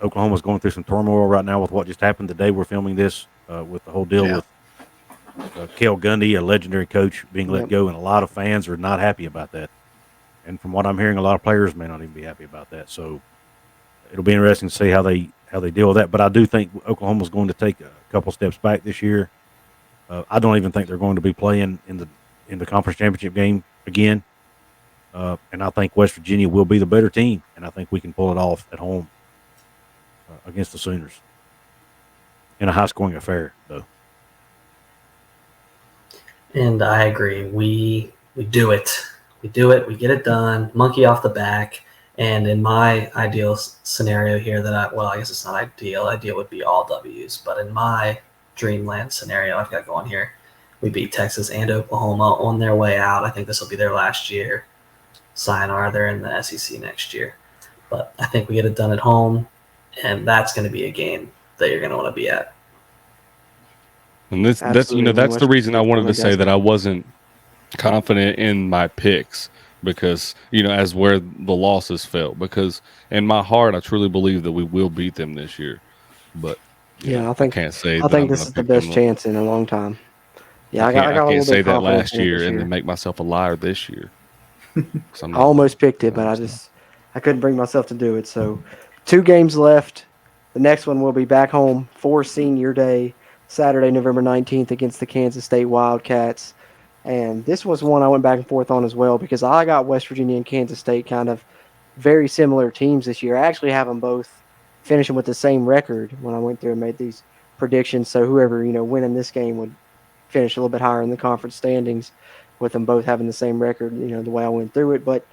Oklahoma's going through some turmoil right now with what just happened today. We're filming this with the whole deal with Cale Gundy, a legendary coach, being let go, and a lot of fans are not happy about that. And from what I'm hearing, a lot of players may not even be happy about that. So it'll be interesting to see how they how they deal with that. But I do think Oklahoma's going to take a couple steps back this year. I don't even think they're going to be playing in the conference championship game again. And I think West Virginia will be the better team, and I think we can pull it off at home against the Sooners in a high-scoring affair, though. And I agree. We do it. We do it. We get it done. Monkey off the back. And in my ideal scenario here I guess it's not ideal. Ideal would be all W's. But in my dreamland scenario I've got going here, we beat Texas and Oklahoma on their way out. I think this will be their last year. Sayonara, they're in the SEC next year. But I think we get it done at home, and that's going to be a game that you're going to want to be at. And that's the reason I wanted to say that I wasn't confident in my picks, because as where the losses fell, because in my heart I truly believe that we will beat them this year. But I think I can't say. I think this is the best chance in a long time. Yeah, I can't say that last year and then make myself a liar this year. I almost picked it, but I couldn't bring myself to do it. So 2 games left. The next one will be back home for Senior Day, Saturday, November 19th against the Kansas State Wildcats. And this was one I went back and forth on as well, because I got West Virginia and Kansas State kind of very similar teams this year. I actually have them both finishing with the same record when I went through and made these predictions. So whoever, winning this game would finish a little bit higher in the conference standings, with them both having the same record, the way I went through it. But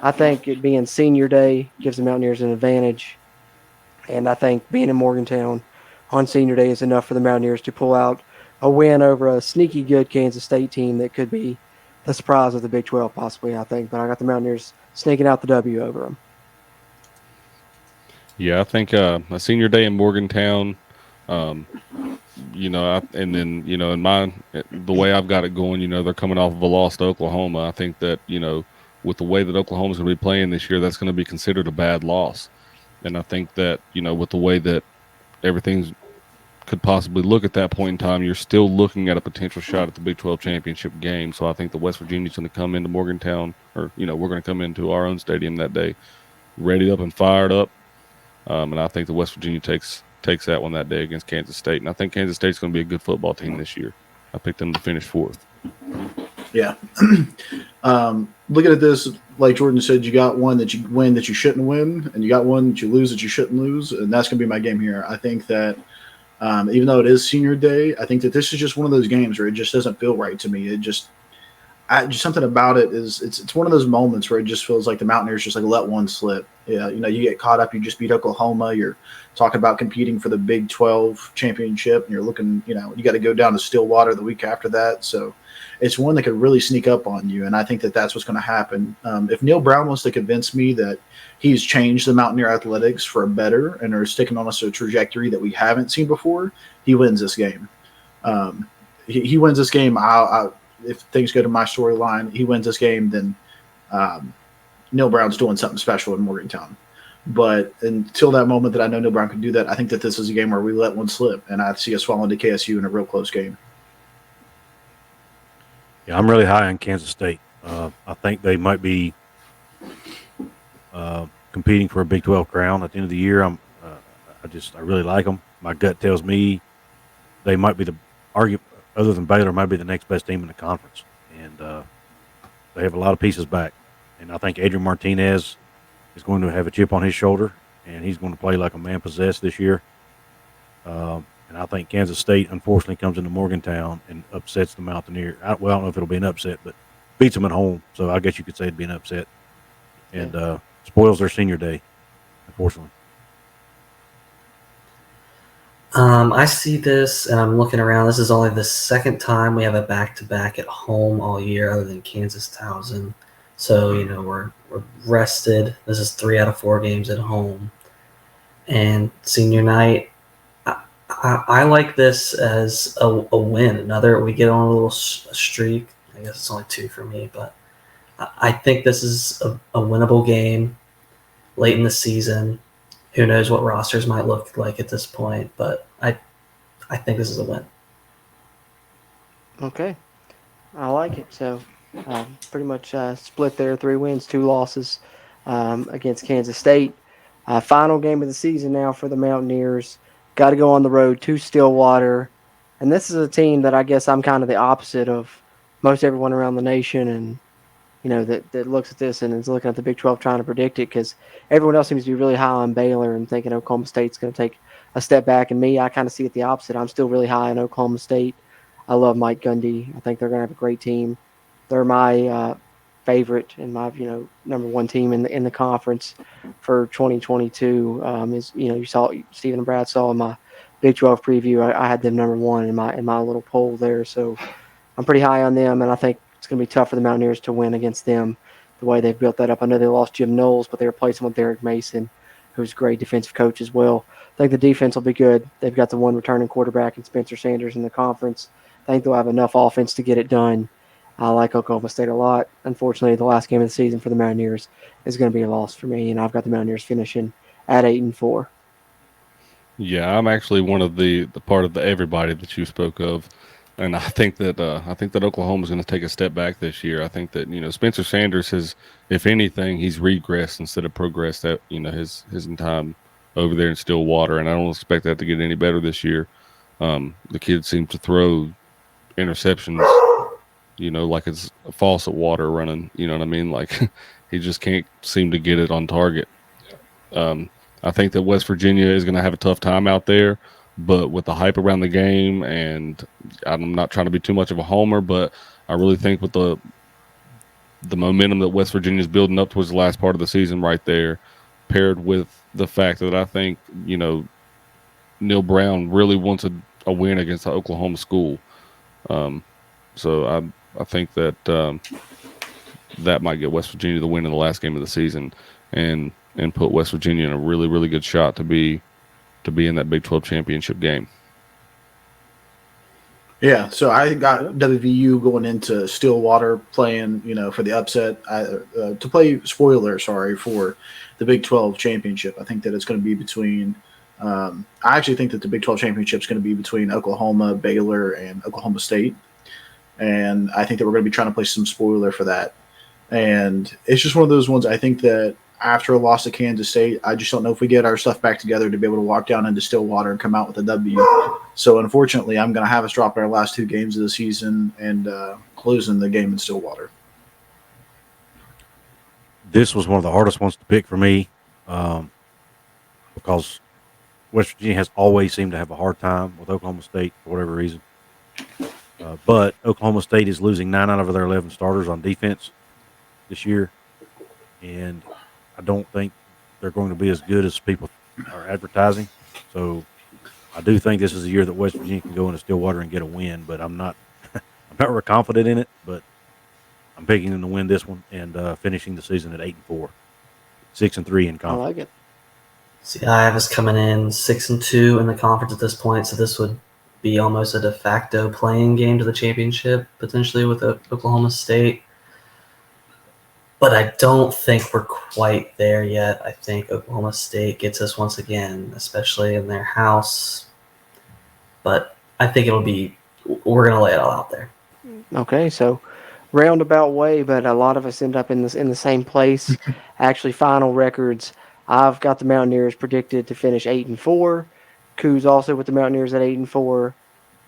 I think it being Senior Day gives the Mountaineers an advantage. And I think being in Morgantown on Senior Day is enough for the Mountaineers to pull out a win over a sneaky good Kansas State team that could be the surprise of the Big 12 possibly, I think. But I got the Mountaineers sneaking out the W over them. Yeah, I think a Senior Day in Morgantown, and then, the way I've got it going, they're coming off of a loss to Oklahoma. I think that, with the way that Oklahoma's going to be playing this year, that's going to be considered a bad loss. And I think that, with the way that everything's could possibly look at that point in time, you're still looking at a potential shot at the Big 12 championship game. So I think the West Virginia's going to come into Morgantown, or, we're going to come into our own stadium that day, ready up and fired up. And I think the West Virginia takes that one that day against Kansas State. And I think Kansas State's going to be a good football team this year. I picked them to finish 4th. Yeah. Looking at this, like Jordan said, you got one that you win that you shouldn't win, and you got one that you lose that you shouldn't lose, and that's going to be my game here. I think that even though it is Senior Day, I think that this is just one of those games where it just doesn't feel right to me. Just something about it is it's one of those moments where it just feels like the Mountaineers just let one slip. Yeah, you get caught up. You just beat Oklahoma. You're talking about competing for the Big 12 championship, and you're looking. You got to go down to Stillwater the week after that. So it's one that could really sneak up on you, and I think that that's what's going to happen. If Neil Brown wants to convince me that he's changed the Mountaineer athletics for a better and are sticking on us a trajectory that we haven't seen before, he wins this game. He wins this game. If things go to my storyline, he wins this game, then Neil Brown's doing something special in Morgantown. But until that moment that I know Neil Brown can do that, I think that this is a game where we let one slip, and I see us falling to KSU in a real close game. Yeah, I'm really high on Kansas State. I think they might be competing for a Big 12 crown at the end of the year. I really like them. My gut tells me they might be other than Baylor, might be the next best team in the conference. And they have a lot of pieces back. And I think Adrian Martinez is going to have a chip on his shoulder, and he's going to play like a man possessed this year. And I think Kansas State, unfortunately, comes into Morgantown and upsets the Mountaineers. I don't know if it'll be an upset, but beats them at home. So I guess you could say it'd be an upset. And spoils their Senior Day, unfortunately. I see this, and I'm looking around. This is only the second time we have a back-to-back at home all year other than Kansas Towson. So, we're rested. This is 3 out of 4 games at home. And Senior night, I like this as a win. We get on a little streak. I guess it's only 2 for me, but I think this is a winnable game late in the season. Who knows what rosters might look like at this point, but I think this is a win. Okay. I like it. So pretty much split there, 3 wins, 2 losses against Kansas State. Final game of the season now for the Mountaineers. Got to go on the road to Stillwater. And this is a team that I guess I'm kind of the opposite of most everyone around the nation, and that looks at this and is looking at the Big 12 trying to predict it, because everyone else seems to be really high on Baylor and thinking Oklahoma State's going to take a step back. And me, I kind of see it the opposite. I'm still really high on Oklahoma State. I love Mike Gundy. I think they're going to have a great team. They're my favorite and my number one team in the conference for 2022. Is you saw Stephen and Brad saw in my Big 12 preview. I had them number one in my little poll there. So I'm pretty high on them, and I think it's going to be tough for the Mountaineers to win against them the way they've built that up. I know they lost Jim Knowles, but they replaced him with Derek Mason, who's a great defensive coach as well. I think the defense will be good. They've got the one returning quarterback in Spencer Sanders in the conference. I think they'll have enough offense to get it done. I like Oklahoma State a lot. Unfortunately, the last game of the season for the Mountaineers is going to be a loss for me, and I've got the Mountaineers finishing at 8-4. Yeah, I'm actually one of the part of the everybody that you spoke of, and I think that Oklahoma's going to take a step back this year. I think that Spencer Sanders has, if anything, he's regressed instead of progressed at his time over there in Stillwater, and I don't expect that to get any better this year. The kid seems to throw interceptions, like it's a faucet water running. You know what I mean? Like he just can't seem to get it on target. I think that West Virginia is going to have a tough time out there, but with the hype around the game, and I'm not trying to be too much of a homer, but I really think with the momentum that West Virginia is building up towards the last part of the season right there, paired with the fact that I think, Neil Brown really wants a win against the Oklahoma school. So I think that that might get West Virginia the win in the last game of the season and put West Virginia in a really, really good shot to be in that Big 12 championship game. Yeah, so I got WVU going into Stillwater playing, for the upset, to play spoiler, for the Big 12 championship. I think that it's going to be between I actually think that the Big 12 championship is going to be between Oklahoma, Baylor, and Oklahoma State. And I think that we're going to be trying to play some spoiler for that. And it's just one of those ones. I think that after a loss to Kansas State, I just don't know if we get our stuff back together to be able to walk down into Stillwater and come out with a W. So unfortunately, I'm going to have us drop our last two games of the season and losing the game in Stillwater. This was one of the hardest ones to pick for me because West Virginia has always seemed to have a hard time with Oklahoma State for whatever reason. But Oklahoma State is losing 9 out of their 11 starters on defense this year. And I don't think they're going to be as good as people are advertising. So I do think this is a year that West Virginia can go into Stillwater and get a win, but I'm not real confident in it, but I'm picking them to win this one and finishing the season at 8-4, 6-3 in conference. I like it. See, I have us coming in 6-2 in the conference at this point, so this would be almost a de facto playing game to the championship, potentially with Oklahoma State. But I don't think we're quite there yet. I think Oklahoma State gets us once again, especially in their house. But I think we're going to lay it all out there. Okay, so roundabout way, but a lot of us end up in the same place. Actually, final records. I've got the Mountaineers predicted to finish 8-4. Couz also with the Mountaineers at 8-4.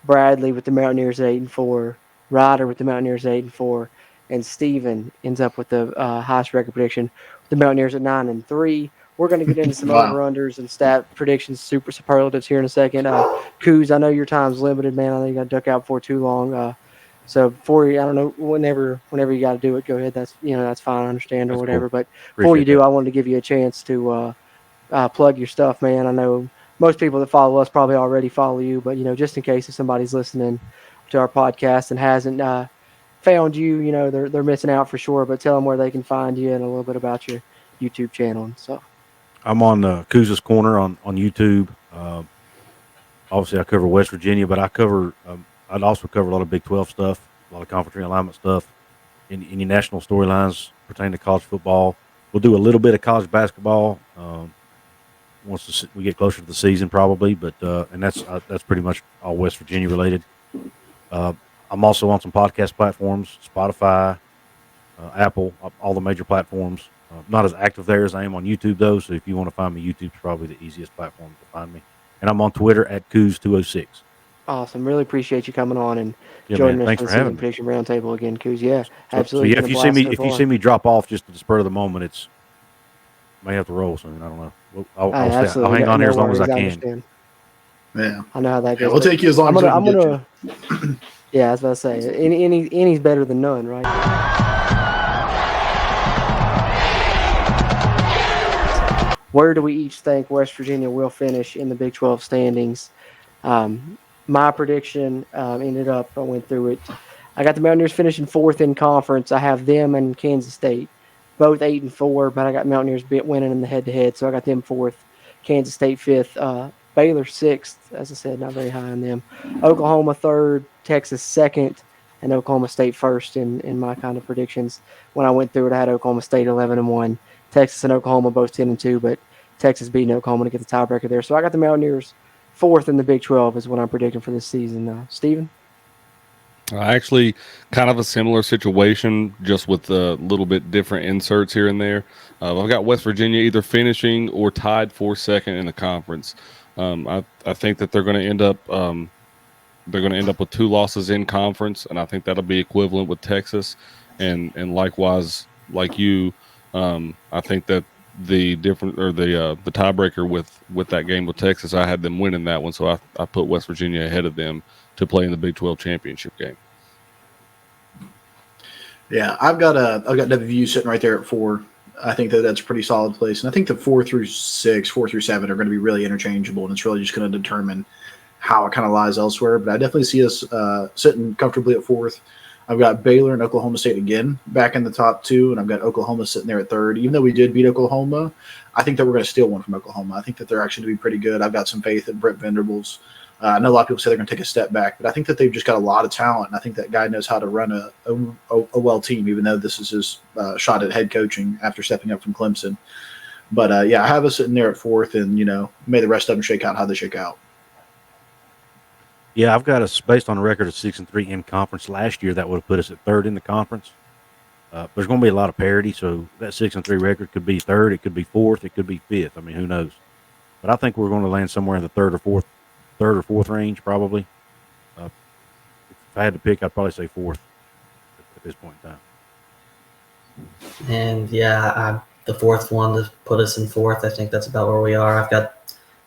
Bradley with the Mountaineers at 8-4. Ryder with the Mountaineers at 8-4. And Steven ends up with the highest record prediction with the Mountaineers at 9-3. We're going to get into some over-unders and stat predictions, super superlatives here in a second. Couz, I know your time's limited, man. I know you got to duck out before too long. So before you, I don't know, whenever you got to do it, go ahead. That's fine, I understand, or whatever. Cool. But before you do, I wanted to give you a chance to plug your stuff, man. I know most people that follow us probably already follow you, but just in case if somebody's listening to our podcast and hasn't found you, they're missing out for sure. But tell them where they can find you and a little bit about your YouTube channel and stuff. I'm on Couz's Corner on YouTube. Obviously, I cover West Virginia, but I'd also cover a lot of Big 12 stuff, a lot of conference realignment stuff, any national storylines pertaining to college football. We'll do a little bit of college basketball once we get closer to the season, probably. But and that's pretty much all West Virginia related. I'm also on some podcast platforms, Spotify, Apple, all the major platforms. Not as active there as I am on YouTube, though. So if you want to find me, YouTube's probably the easiest platform to find me. And I'm on Twitter at Couz206. Awesome. Really appreciate you coming on and Yeah, joining man. us Thanks for the for having Season me. Prediction Roundtable again, Couz. Yeah, So absolutely. yeah, Been if a you see blast me, so if you far. see me drop off just at the spur of the moment, it's may have to roll soon. I don't know. I'll Absolutely. hang on here as long as I worries, can. understand. Yeah. I know how that Yeah, goes. we'll but take you as long as we can get you. Yeah, I was about to say, any's better than none, right? Where do we each think West Virginia will finish in the Big 12 standings? My prediction ended up, I went through it. I got the Mountaineers finishing 4th in conference. I have them and Kansas State, both 8-4, but I got Mountaineers winning in the head-to-head, so I got them 4th, Kansas State 5th, Baylor 6th, as I said, not very high on them. Oklahoma 3rd, Texas 2nd, and Oklahoma State 1st in my kind of predictions. When I went through it, I had Oklahoma State 11-1, Texas and Oklahoma both 10-2, but Texas beating Oklahoma to get the tiebreaker there. So I got the Mountaineers 4th in the Big 12 is what I'm predicting for this season. Steven? Actually, kind of a similar situation, just with a little bit different inserts here and there. I've got West Virginia either finishing or tied for 2nd in the conference. I think that they're going to end up with 2 losses in conference, and I think that'll be equivalent with Texas, and likewise, like you, I think that the tiebreaker with that game with Texas, I had them winning that one, so I put West Virginia ahead of them to play in the Big 12 championship game. Yeah, I've got WVU sitting right there at 4. I think that's a pretty solid place, and I think the 4 through 6, 4 through 7 are going to be really interchangeable, and it's really just going to determine how it kind of lies elsewhere. But I definitely see us sitting comfortably at 4th. I've got Baylor and Oklahoma State again back in the top 2, and I've got Oklahoma sitting there at 3rd. Even though we did beat Oklahoma, I think that we're going to steal one from Oklahoma. I think that they're actually going to be pretty good. I've got some faith in Brent Venables. I know a lot of people say they're going to take a step back, but I think that they've just got a lot of talent, and I think that guy knows how to run a well team, even though this is his shot at head coaching after stepping up from Clemson. But, yeah, I have us sitting there at 4th, and, may the rest of them shake out how they shake out. Yeah, I've got us based on a record of 6-3 in conference last year. That would have put us at 3rd in the conference. There's going to be a lot of parity, so that 6-3 record could be 3rd, it could be 4th, it could be 5th. I mean, who knows? But I think we're going to land somewhere in the 3rd or 4th range, probably. If I had to pick, I'd probably say 4th at this point in time. And yeah, the 4th one to put us in 4th. I think that's about where we are. I've got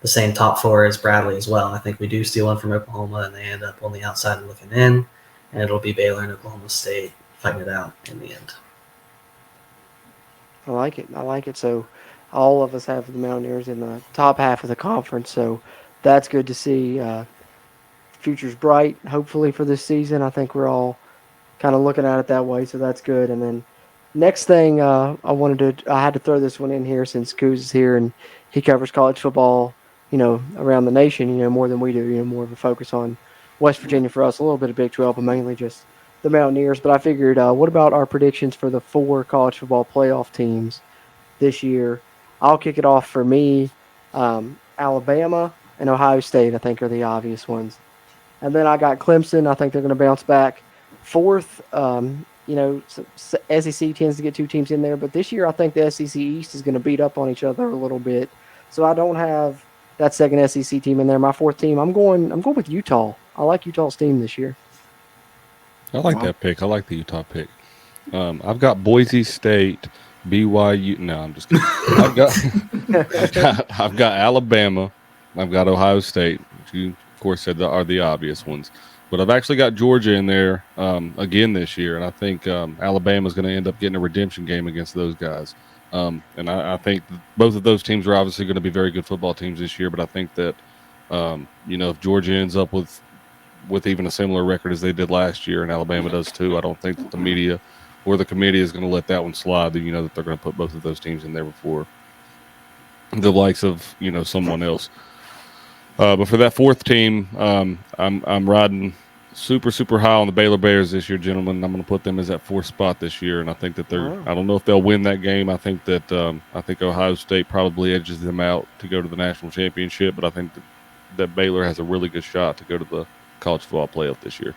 the same top 4 as Bradley as well. I think we do steal one from Oklahoma, and they end up on the outside and looking in, and it'll be Baylor and Oklahoma State fighting it out in the end. I like it. So all of us have the Mountaineers in the top half of the conference, so that's good to see. Future's bright, hopefully, for this season. I think we're all kind of looking at it that way, so that's good. And then next thing I had to throw this one in here since Couz is here, and he covers college football, around the nation, more than we do, more of a focus on West Virginia for us, a little bit of Big 12, but mainly just the Mountaineers. But I figured, what about our predictions for the 4 college football playoff teams this year? I'll kick it off for me. Alabama and Ohio State, I think, are the obvious ones. And then I got Clemson. I think they're going to bounce back. 4th, SEC tends to get 2 teams in there, but this year I think the SEC East is going to beat up on each other a little bit. So I don't have that second SEC team in there. My 4th team, I'm going with Utah. I like Utah's team this year. I like that pick. I like the Utah pick. I've got Boise State, BYU. No, I'm just kidding. I've got Alabama. I've got Ohio State, which you, of course, said are the obvious ones. But I've actually got Georgia in there again this year, and I think Alabama's going to end up getting a redemption game against those guys. And I think both of those teams are obviously going to be very good football teams this year, but I think that, if Georgia ends up with even a similar record as they did last year and Alabama does too, I don't think that the media or the committee is going to let that one slide. That that they're going to put both of those teams in there before the likes of, someone else. But for that 4th team, I'm riding super, super high on the Baylor Bears this year, gentlemen. I'm going to put them as that 4th spot this year, and I think that I don't know if they'll win that game. I think that Ohio State probably edges them out to go to the national championship, but I think that Baylor has a really good shot to go to the college football playoff this year.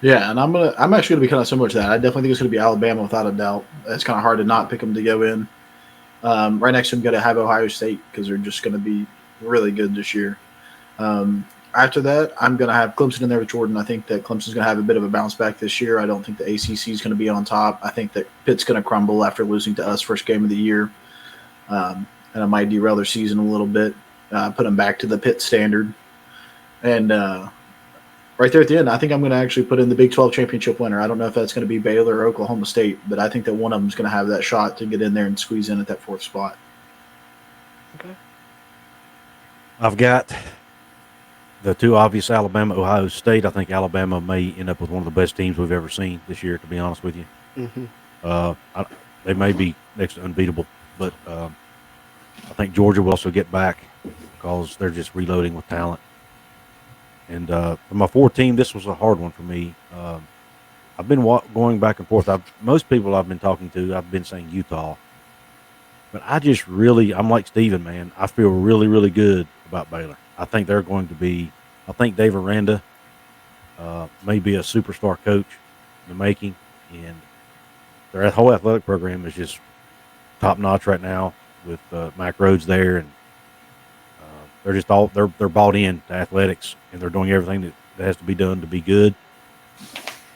Yeah, and I'm actually gonna be kind of similar to that. I definitely think it's gonna be Alabama without a doubt. It's kind of hard to not pick them to go in. Right next to them, gonna have Ohio State because they're just gonna be really good this year. After that, I'm gonna have Clemson in there with Jordan. I think that Clemson's gonna have a bit of a bounce back this year. I don't think the ACC is gonna be on top. I think that Pitt's gonna crumble after losing to us first game of the year, and it might derail their season a little bit. Put them back to the Pitt standard, and right there at the end, I think I'm going to actually put in the Big 12 championship winner. I don't know if that's going to be Baylor or Oklahoma State, but I think that one of them is going to have that shot to get in there and squeeze in at that fourth spot. Okay. I've got the two obvious, Alabama, Ohio State. I think Alabama may end up with one of the best teams we've ever seen this year, to be honest with you. Mm-hmm. They may be next to unbeatable, but I think Georgia will also get back because they're just reloading with talent. And for my fourth team, this was a hard one for me. I've been going back and forth. Most people I've been talking to, I've been saying Utah. But I'm like Steven, man. I feel really, really good about Baylor. I think they're going to be – I think Dave Aranda may be a superstar coach in the making. And their whole athletic program is just top-notch right now with Mac Rhodes there, and they're just they're bought in to athletics, and they're doing everything that has to be done to be good.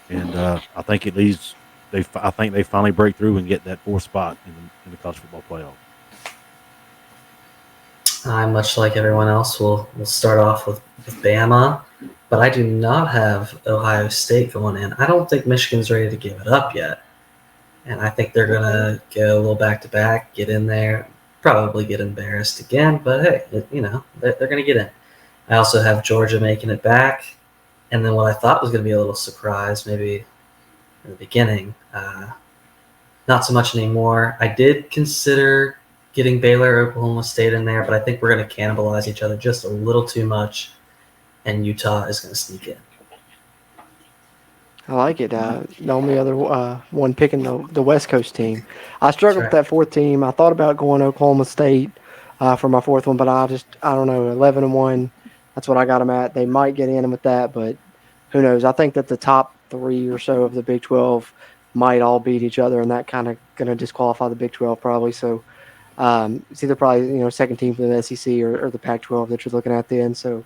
And I think it leads. I think they finally break through and get that fourth spot in the college football playoff. Much like everyone else, we'll start off with Bama, but I do not have Ohio State going in. I don't think Michigan's ready to give it up yet, and I think they're gonna go a little back-to-back, get in there. Probably get embarrassed again, but hey, they're going to get in. I also have Georgia making it back, and then what I thought was going to be a little surprise, maybe in the beginning, not so much anymore. I did consider getting Baylor, Oklahoma State in there, but I think we're going to cannibalize each other just a little too much, and Utah is going to sneak in. I like it. The only other one picking the West Coast team. I struggled with that fourth team. I thought about going Oklahoma State for my fourth one, but I don't know, 11-1. That's what I got them at. They might get in with that, but who knows? I think that the top three or so of the Big 12 might all beat each other, and that kind of going to disqualify the Big 12 probably. So it's either probably second team from the SEC or the Pac-12 that you're looking at then. So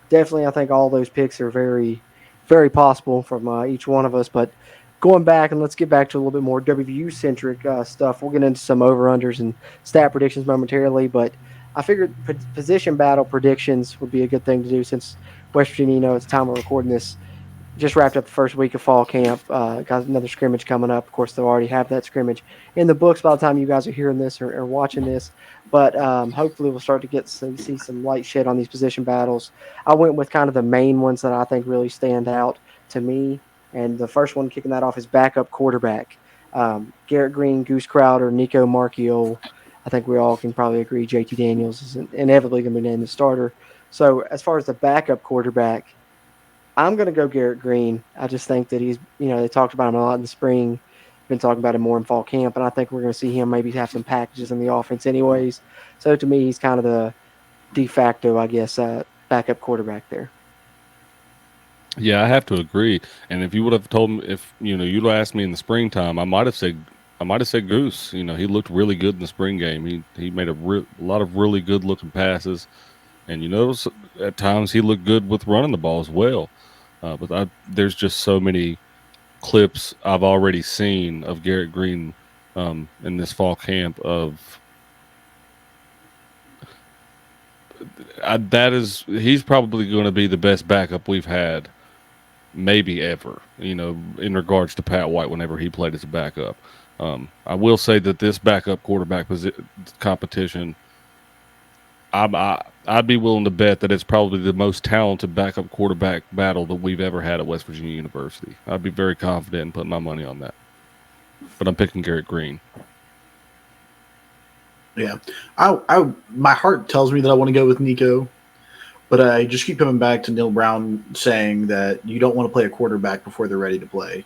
definitely, I think all those picks are very, very possible from each one of us. But going back, and let's get back to a little bit more WVU-centric stuff. We'll get into some over-unders and stat predictions momentarily, but I figured position battle predictions would be a good thing to do since West Virginia, it's time we're recording this, just wrapped up the first week of fall camp. Got another scrimmage coming up. Of course, they'll already have that scrimmage in the books by the time you guys are hearing this or watching this. But hopefully we'll start to see some light shed on these position battles. I went with kind of the main ones that I think really stand out to me. And the first one kicking that off is backup quarterback. Garrett Green, Goose Crowder, Nico Marchiol. I think we all can probably agree JT Daniels is inevitably going to be named the starter. So as far as the backup quarterback, I'm going to go Garrett Green. I just think that he's, they talked about him a lot in the spring. Been talking about him more in fall camp, and I think we're going to see him maybe have some packages in the offense anyways. So to me, he's kind of the de facto, I guess, backup quarterback there. Yeah, I have to agree. And if you would have told me, if you'd have asked me in the springtime, I might have said Goose. He looked really good in the spring game. He made a lot of really good looking passes, and at times he looked good with running the ball as well. But there's just so many clips I've already seen of Garrett Green in this fall camp he's probably going to be the best backup we've had maybe ever, in regards to Pat White whenever he played as a backup. I will say that this backup quarterback competition, I'd be willing to bet that it's probably the most talented backup quarterback battle that we've ever had at West Virginia University. I'd be very confident in putting my money on that. But I'm picking Garrett Green. Yeah. My heart tells me that I want to go with Nico, but I just keep coming back to Neil Brown saying that you don't want to play a quarterback before they're ready to play.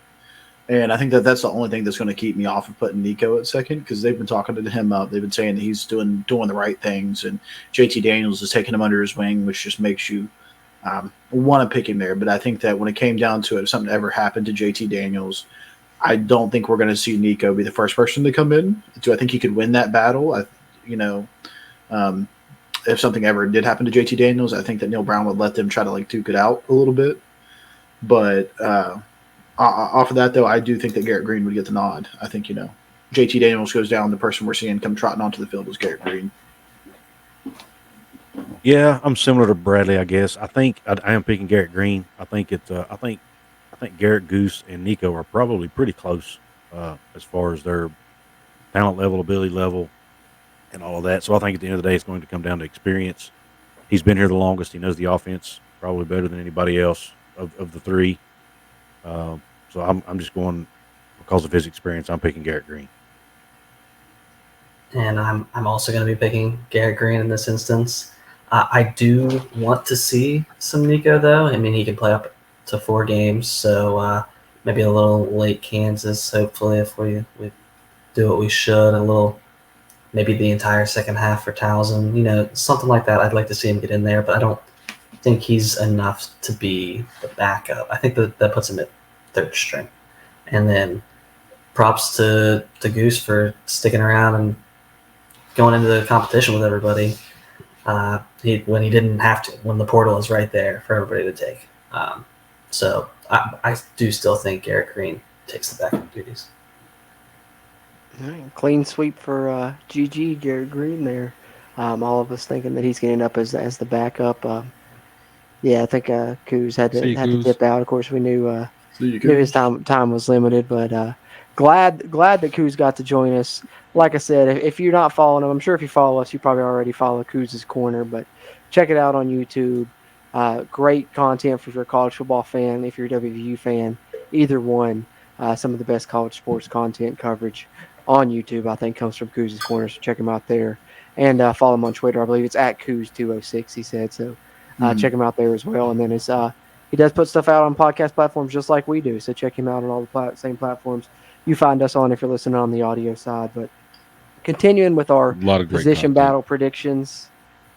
And I think that that's the only thing that's going to keep me off of putting Nico at second, because they've been talking to him up. They've been saying that he's doing the right things, and JT Daniels is taking him under his wing, which just makes you want to pick him there. But I think that when it came down to it, if something ever happened to JT Daniels, I don't think we're going to see Nico be the first person to come in. Do I think he could win that battle? If something ever did happen to JT Daniels, I think that Neil Brown would let them try to like duke it out a little bit. But off of that, though, I do think that Garrett Green would get the nod. I think, JT Daniels goes down, the person we're seeing come trotting onto the field is Garrett Green. Yeah, I'm similar to Bradley, I guess. I think I am picking Garrett Green. I think I think Garrett, Goose, and Nico are probably pretty close as far as their talent level, ability level, and all of that. So I think at the end of the day, it's going to come down to experience. He's been here the longest. He knows the offense probably better than anybody else of the three. So I'm just going because of his experience. I'm picking Garrett Green. And I'm also going to be picking Garrett Green in this instance. I do want to see some Nico, though. I mean, he can play up to 4 games, so maybe a little late Kansas, hopefully, if we do what we should, a little maybe the entire second half for Towson, something like that. I'd like to see him get in there, but I don't think he's enough to be the backup. I think that puts him at 3rd string. And then props to Goose for sticking around and going into the competition with everybody when he didn't have to, when the portal is right there for everybody to take. So I do still think Garrett Green takes the backup duties. All right, clean sweep for GG, Garrett Green there. All of us thinking that he's getting up as the backup. I think Couz had to dip out. Of course, we knew his time was limited, but glad that Couz got to join us. Like I said, if you're not following him, I'm sure if you follow us, you probably already follow Couz's Corner, but check it out on YouTube. Great content for your college football fan, if you're a WVU fan, either one. Some of the best college sports content coverage on YouTube, I think, comes from Couz's Corner, so check him out there. And follow him on Twitter. I believe it's at Couz206, he said, so check him out there as well. And then he does put stuff out on podcast platforms just like we do, so check him out on all the same platforms you find us on if you're listening on the audio side. But continuing with our position battle predictions,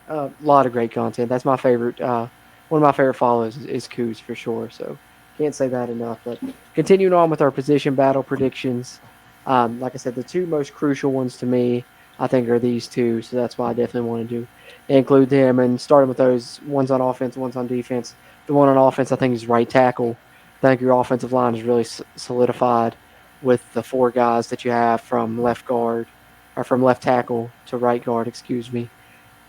a lot of great content. That's my favorite. One of my favorite follows is Couz for sure, so can't say that enough. But continuing on with our position battle predictions, like I said, the 2 most crucial ones to me, I think, are these 2, so that's why I definitely wanted to include them. And starting with those, one's on offense, one's on defense. The one on offense, I think, is right tackle. I think your offensive line is really solidified with the 4 guys that you have from left tackle to right guard, excuse me.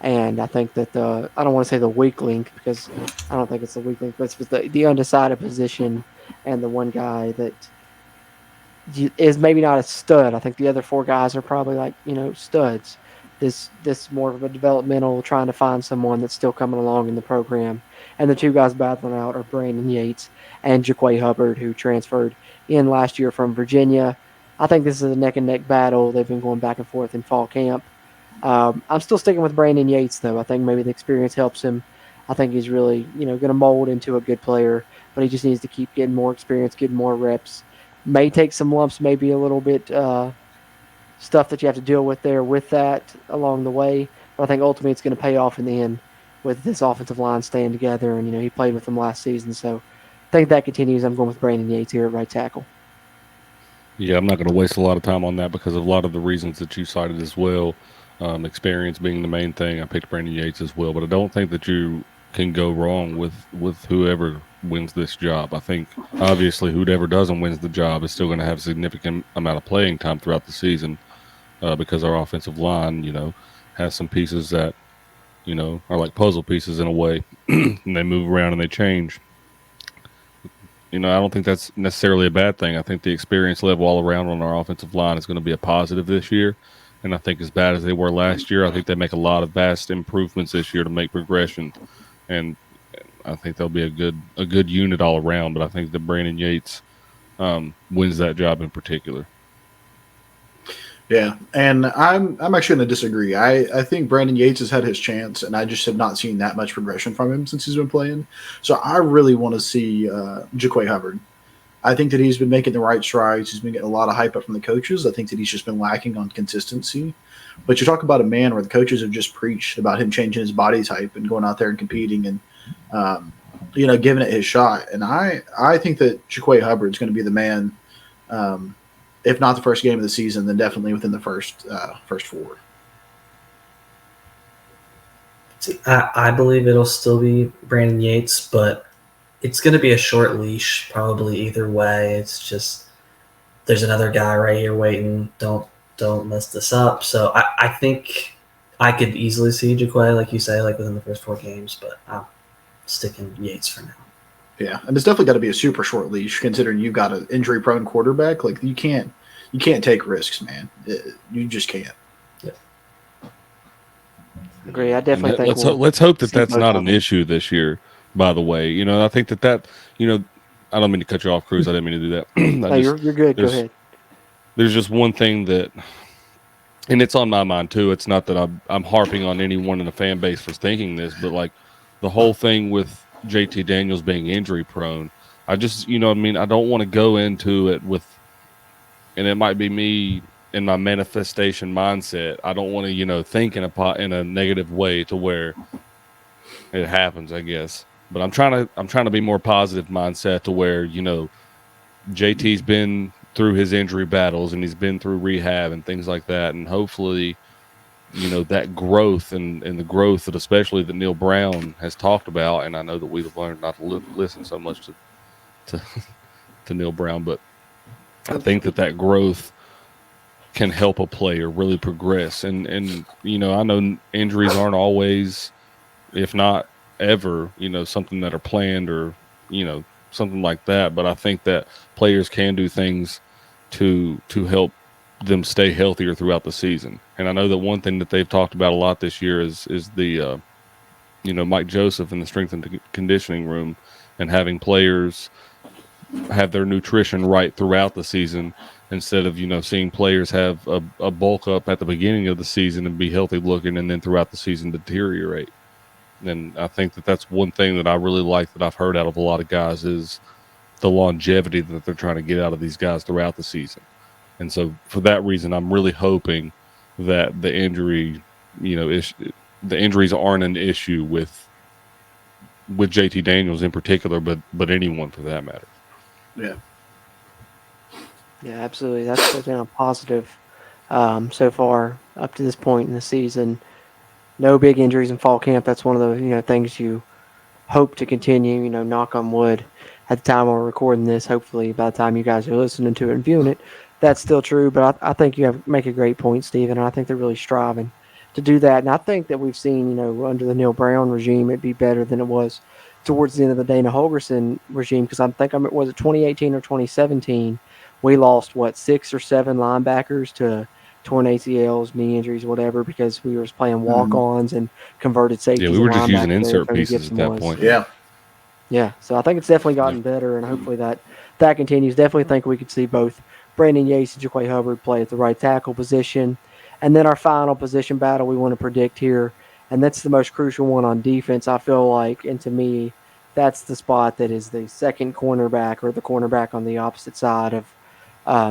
And I think that I don't want to say the weak link because I don't think it's the weak link, but it's the undecided position and the one guy that is maybe not a stud. I think the other 4 guys are probably studs. This more of a developmental, trying to find someone that's still coming along in the program. And the 2 guys battling out are Brandon Yates and Jaquay Hubbard, who transferred in last year from Virginia. I think this is a neck-and-neck battle. They've been going back and forth in fall camp. I'm still sticking with Brandon Yates, though. I think maybe the experience helps him. I think he's really, going to mold into a good player, but he just needs to keep getting more experience, getting more reps. May take some lumps, maybe a little bit stuff that you have to deal with there with that along the way. But I think ultimately it's going to pay off in the end with this offensive line staying together. And, he played with them last season. So I think that continues. I'm going with Brandon Yates here at right tackle. Yeah, I'm not going to waste a lot of time on that because of a lot of the reasons that you cited as well. Experience being the main thing. I picked Brandon Yates as well, but I don't think that you can go wrong with whoever wins this job. I think obviously whoever doesn't win the job is still going to have a significant amount of playing time throughout the season because our offensive line, has some pieces that, are like puzzle pieces in a way, and they move around and they change. I don't think that's necessarily a bad thing. I think the experience level all around on our offensive line is going to be a positive this year. And I think as bad as they were last year, I think they make a lot of vast improvements this year to make progression. And I think they'll be a good unit all around. But I think that Brandon Yates wins that job in particular. Yeah, and I'm actually going to disagree. I think Brandon Yates has had his chance, and I just have not seen that much progression from him since he's been playing. So I really want to see Jaquay Hubbard. I think that he's been making the right strides. He's been getting a lot of hype up from the coaches. I think that he's just been lacking on consistency. But you talk about a man where the coaches have just preached about him changing his body type and going out there and competing. And giving it his shot. And I think that Jaquay Hubbard's going to be the man, if not the first game of the season, then definitely within the first four. I believe it'll still be Brandon Yates, but it's going to be a short leash probably either way. It's just there's another guy right here waiting. Don't mess this up. So I think I could easily see Jaquay, like you say, like within the first 4 games, but I'm sticking Yates for now. Yeah, and it's definitely got to be a super short leash considering you've got an injury-prone quarterback. Like you can't take risks, man. You just can't. Agree. I definitely think let's hope that that's not an issue this year. By the way, I think that I don't mean to cut you off, Couz. I didn't mean to do that. No, you're good. Go ahead. There's just one thing that, and it's on my mind too. It's not that I'm harping on anyone in the fan base for thinking this, but like the whole thing with JT Daniels being injury prone, I just I don't want to go into it with, and it might be me in my manifestation mindset. I don't want to think in a negative way to where it happens, I guess. But I'm trying to be more positive mindset to where JT's been through his injury battles and he's been through rehab and things like that, and hopefully that growth and the growth that especially that Neil Brown has talked about, and I know that we've learned not to listen so much to Neil Brown, but I think that growth can help a player really progress. And I know injuries aren't always, if not ever, something that are planned or, something like that. But I think that players can do things to help them stay healthier throughout the season. And I know that one thing that they've talked about a lot this year is the, Mike Joseph in the strength and conditioning room, and having players have their nutrition right throughout the season, instead of, seeing players have a bulk up at the beginning of the season and be healthy looking and then throughout the season deteriorate. And I think that that's one thing that I really like that I've heard out of a lot of guys is the longevity that they're trying to get out of these guys throughout the season. And so for that reason, I'm really hoping that the injury, the injuries aren't an issue with JT Daniels in particular, but anyone for that matter. Yeah. Yeah, absolutely. That's been a positive so far up to this point in the season. No big injuries in fall camp. That's one of the things you hope to continue. Knock on wood. At the time we're recording this, hopefully by the time you guys are listening to it and viewing it, that's still true. But I think you make a great point, Steven, and I think they're really striving to do that. And I think that we've seen, under the Neil Brown regime, it'd be better than it was towards the end of the Dana Holgorsen regime, because was it 2018 or 2017? We lost 6 or 7 linebackers to torn ACLs, knee injuries, whatever, because we were playing walk-ons and converted safeties. Yeah, we were just using insert pieces at that point. Yeah. So I think it's definitely gotten better, and hopefully that continues. Definitely think we could see both Brandon Yates and Jaquay Hubbard play at the right tackle position. And then our final position battle we want to predict here, and that's the most crucial one on defense, I feel like, and to me, that's the spot that is the second cornerback, or the cornerback on the opposite side of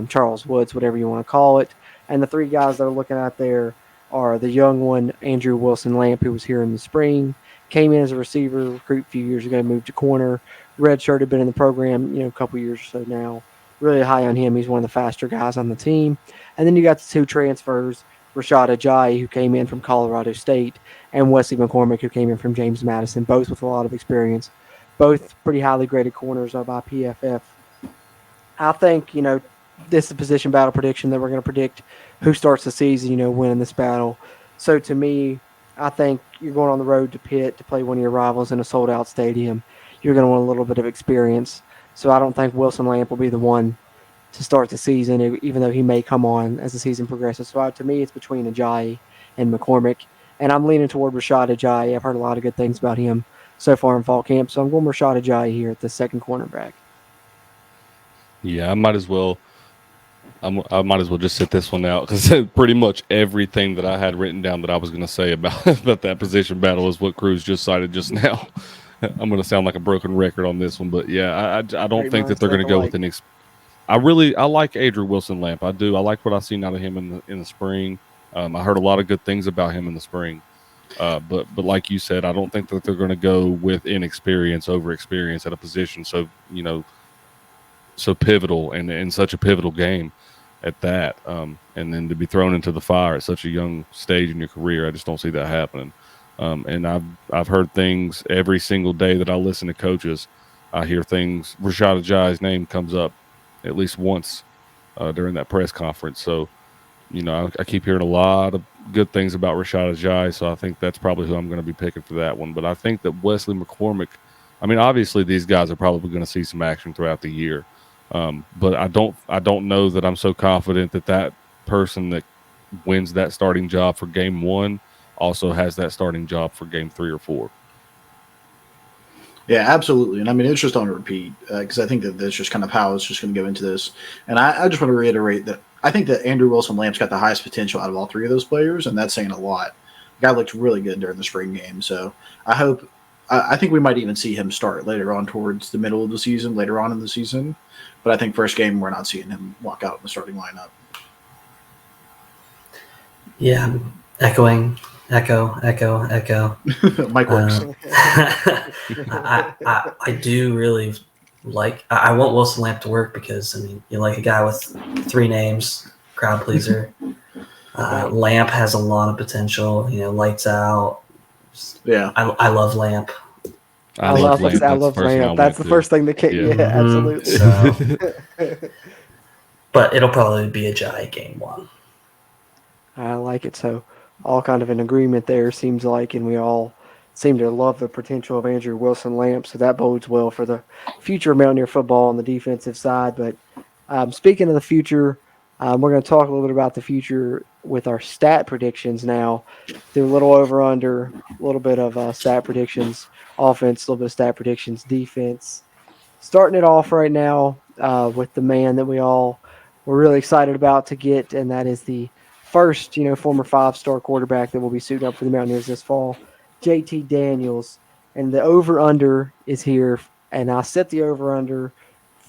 Charles Woods, whatever you want to call it. And the 3 guys that are looking out there are the young one, Andrew Wilson-Lamp, who was here in the spring, came in as a receiver recruit a few years ago, moved to corner. Redshirt had been in the program, a couple years or so now. Really high on him. He's one of the faster guys on the team. And then you got the 2 transfers, Rashad Ajayi, who came in from Colorado State, and Wesley McCormick, who came in from James Madison, both with a lot of experience, both pretty highly graded corners by PFF. I think, this is a position battle prediction that we're going to predict who starts the season, winning this battle. So to me, I think you're going on the road to Pitt to play one of your rivals in a sold-out stadium. You're going to want a little bit of experience. So I don't think Wilson-Lamp will be the one to start the season, even though he may come on as the season progresses. So to me, it's between Ajayi and McCormick. And I'm leaning toward Rashad Ajayi. I've heard a lot of good things about him so far in fall camp. So I'm going Rashad Ajayi here at the second cornerback. Yeah, I might as well just sit this one out, because pretty much everything that I had written down that I was going to say about that position battle is what Couz just cited just now. I'm going to sound like a broken record on this one, but yeah, I don't think that they're going to go with an I like Andrew Wilson-Lamp. I do. I like what I've seen out of him in the spring. I heard a lot of good things about him in the spring. But like you said, I don't think that they're going to go with inexperience over experience at a position so pivotal and in such a pivotal game at that. And then to be thrown into the fire at such a young stage in your career, I just don't see that happening. And I've heard things every single day that I listen to coaches. I hear things. Rashad Ajayi's name comes up at least once during that press conference. So, I keep hearing a lot of good things about Rashad Ajayi. So I think that's probably who I'm going to be picking for that one. But I think that Wesley McCormick, obviously these guys are probably going to see some action throughout the year. But I don't know that I'm so confident that person that wins that starting job for game 1 also has that starting job for game 3 or 4. Yeah, absolutely. And it's just on repeat because I think that that's just kind of how it's just going to go into this. And I just want to reiterate that I think that Andrew Wilson-Lamp's got the highest potential out of all 3 of those players, and that's saying a lot. The guy looked really good during the spring game. So I think we might even see him start later on towards the middle of the season, later on in the season. But I think first game, we're not seeing him walk out in the starting lineup. Yeah, echo. Mike works. I do really like. I want Wilson Lamp to work because you like a guy with 3 names, crowd pleaser. Lamp has a lot of potential. Lights out. Yeah, I love Lamp. I love Lamp. That's the first thing that came. Yeah, absolutely. So, but it'll probably be a Ajayi game 1. I like it. So all kind of in agreement there, seems like, and we all seem to love the potential of Andrew Wilson-Lamp, so that bodes well for the future of Mountaineer football on the defensive side. But speaking of the future, we're going to talk a little bit about the future with our stat predictions now. Do a little over-under, a little bit of stat predictions, offense, a little bit of stat predictions, defense. Starting it off right now with the man that we're really excited about to get, and that is the first, former 5-star quarterback that will be suiting up for the Mountaineers this fall, JT Daniels. And the over-under is here, and I set the over-under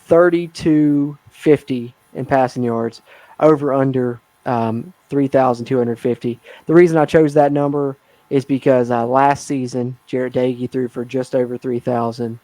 32.50 in passing yards, over-under 3,250. The reason I chose that number is because last season, Jarrett Dagey threw for just over 3,000.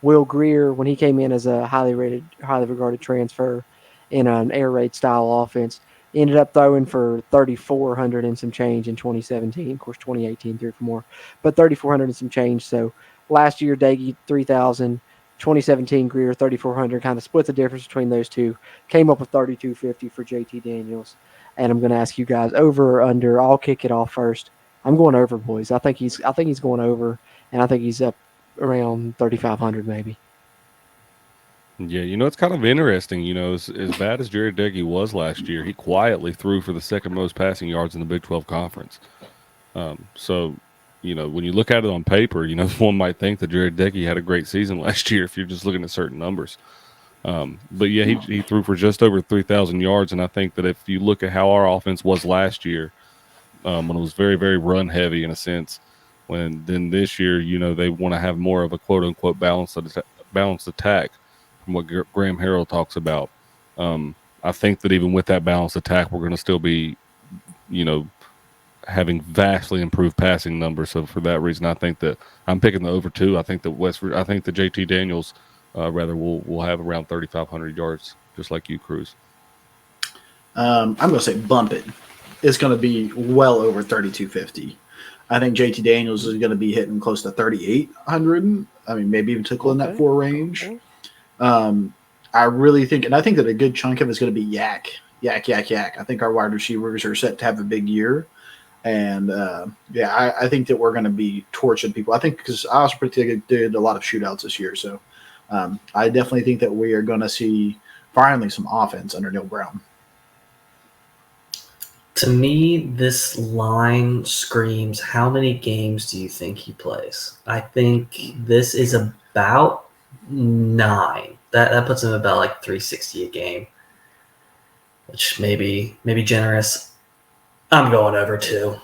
Will Greer, when he came in as a highly regarded transfer in an air raid style offense, ended up throwing for 3,400 and some change in 2017. Of course, 2018 threw for more, but 3,400 and some change. So last year, Dagey 3,000, 2017 Greer 3,400. Kind of split the difference between those two. Came up with 3,250 for JT Daniels. And I'm going to ask you guys over or under. I'll kick it off first. I'm going over, boys. I think he's going over, and I think he's up around 3,500 maybe. Yeah, it's kind of interesting. As bad as Jared Dagey was last year, he quietly threw for the second most passing yards in the Big 12 Conference. So, when you look at it on paper, one might think that Jared Dagey had a great season last year if you're just looking at certain numbers. But yeah, he threw for just over 3,000 yards, and I think that if you look at how our offense was last year, when it was very, very run heavy in a sense, then this year, they want to have more of a quote unquote balanced attack. From what Graham Harrell talks about. I think that even with that balanced attack, we're going to still be, having vastly improved passing numbers. So for that reason, I think that I'm picking the over 2. I think that JT Daniels will have around 3,500 yards, just like you, Couz. I'm going to say bump it. It's going to be well over 3,250. I think JT Daniels is going to be hitting close to 3,800. Maybe even tickling that 4 range. I really think, and I think that a good chunk of it is going to be yak. I think our wide receivers are set to have a big year. And, I think that we're going to be torching people. I think because I also predicted a lot of shootouts this year. So I definitely think that we are going to see finally some offense under Neil Brown. To me, this line screams, how many games do you think he plays? I think this is about 9. That puts him about like 360 a game, which maybe generous. I'm going over 2.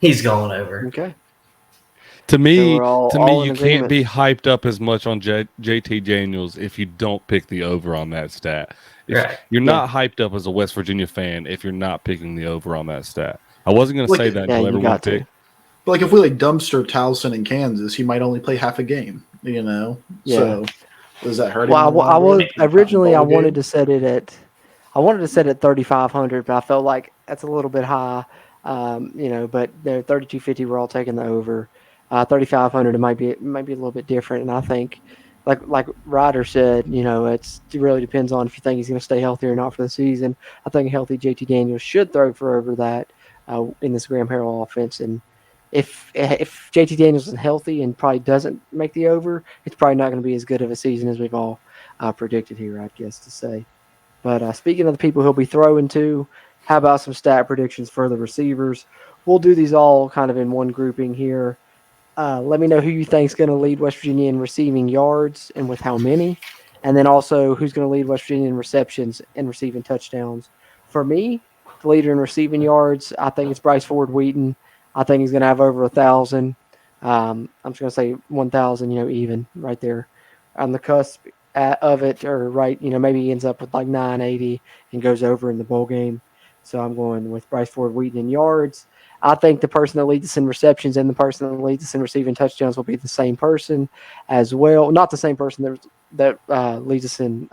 He's going over. Okay. To me, all you can't be hyped up as much on JT Daniels if you don't pick the over on that stat. Right. You're not hyped up as a West Virginia fan if you're not picking the over on that stat. I wasn't going to say that until everyone picked. But like if we like dumpster Towson in Kansas, he might only play half a game. You know, Yeah. So does that hurt him? Well, I was originally I wanted game? to set it at 3,500, but I felt like that's a little bit high. But they're 3,250. We're all taking the over. 3,500. It might be a little bit different, and I think, like Ryder said, it really depends on if you think he's going to stay healthy or not for the season. I think a healthy JT Daniels should throw for over that in this Graham Harrell offense, and if JT Daniels isn't healthy and probably doesn't make the over, it's probably not going to be as good of a season as we've all predicted here, I guess to say. But speaking of the people he'll be throwing to, how about some stat predictions for the receivers? We'll do these all kind of in one grouping here. Let me know who you think is going to lead West Virginia in receiving yards and with how many. And then also who's going to lead West Virginia in receptions and receiving touchdowns. For me, the leader in receiving yards, I think it's Bryce Ford Wheaton. I think he's going to have over 1,000. I'm just going to say 1,000, even right there on the cusp of it, or right, maybe he ends up with like 980 and goes over in the bowl game. So I'm going with Bryce Ford Wheaton in yards. I think the person that leads us in receptions and the person that leads us in receiving touchdowns will be the same person as well. Not the same person that leads us in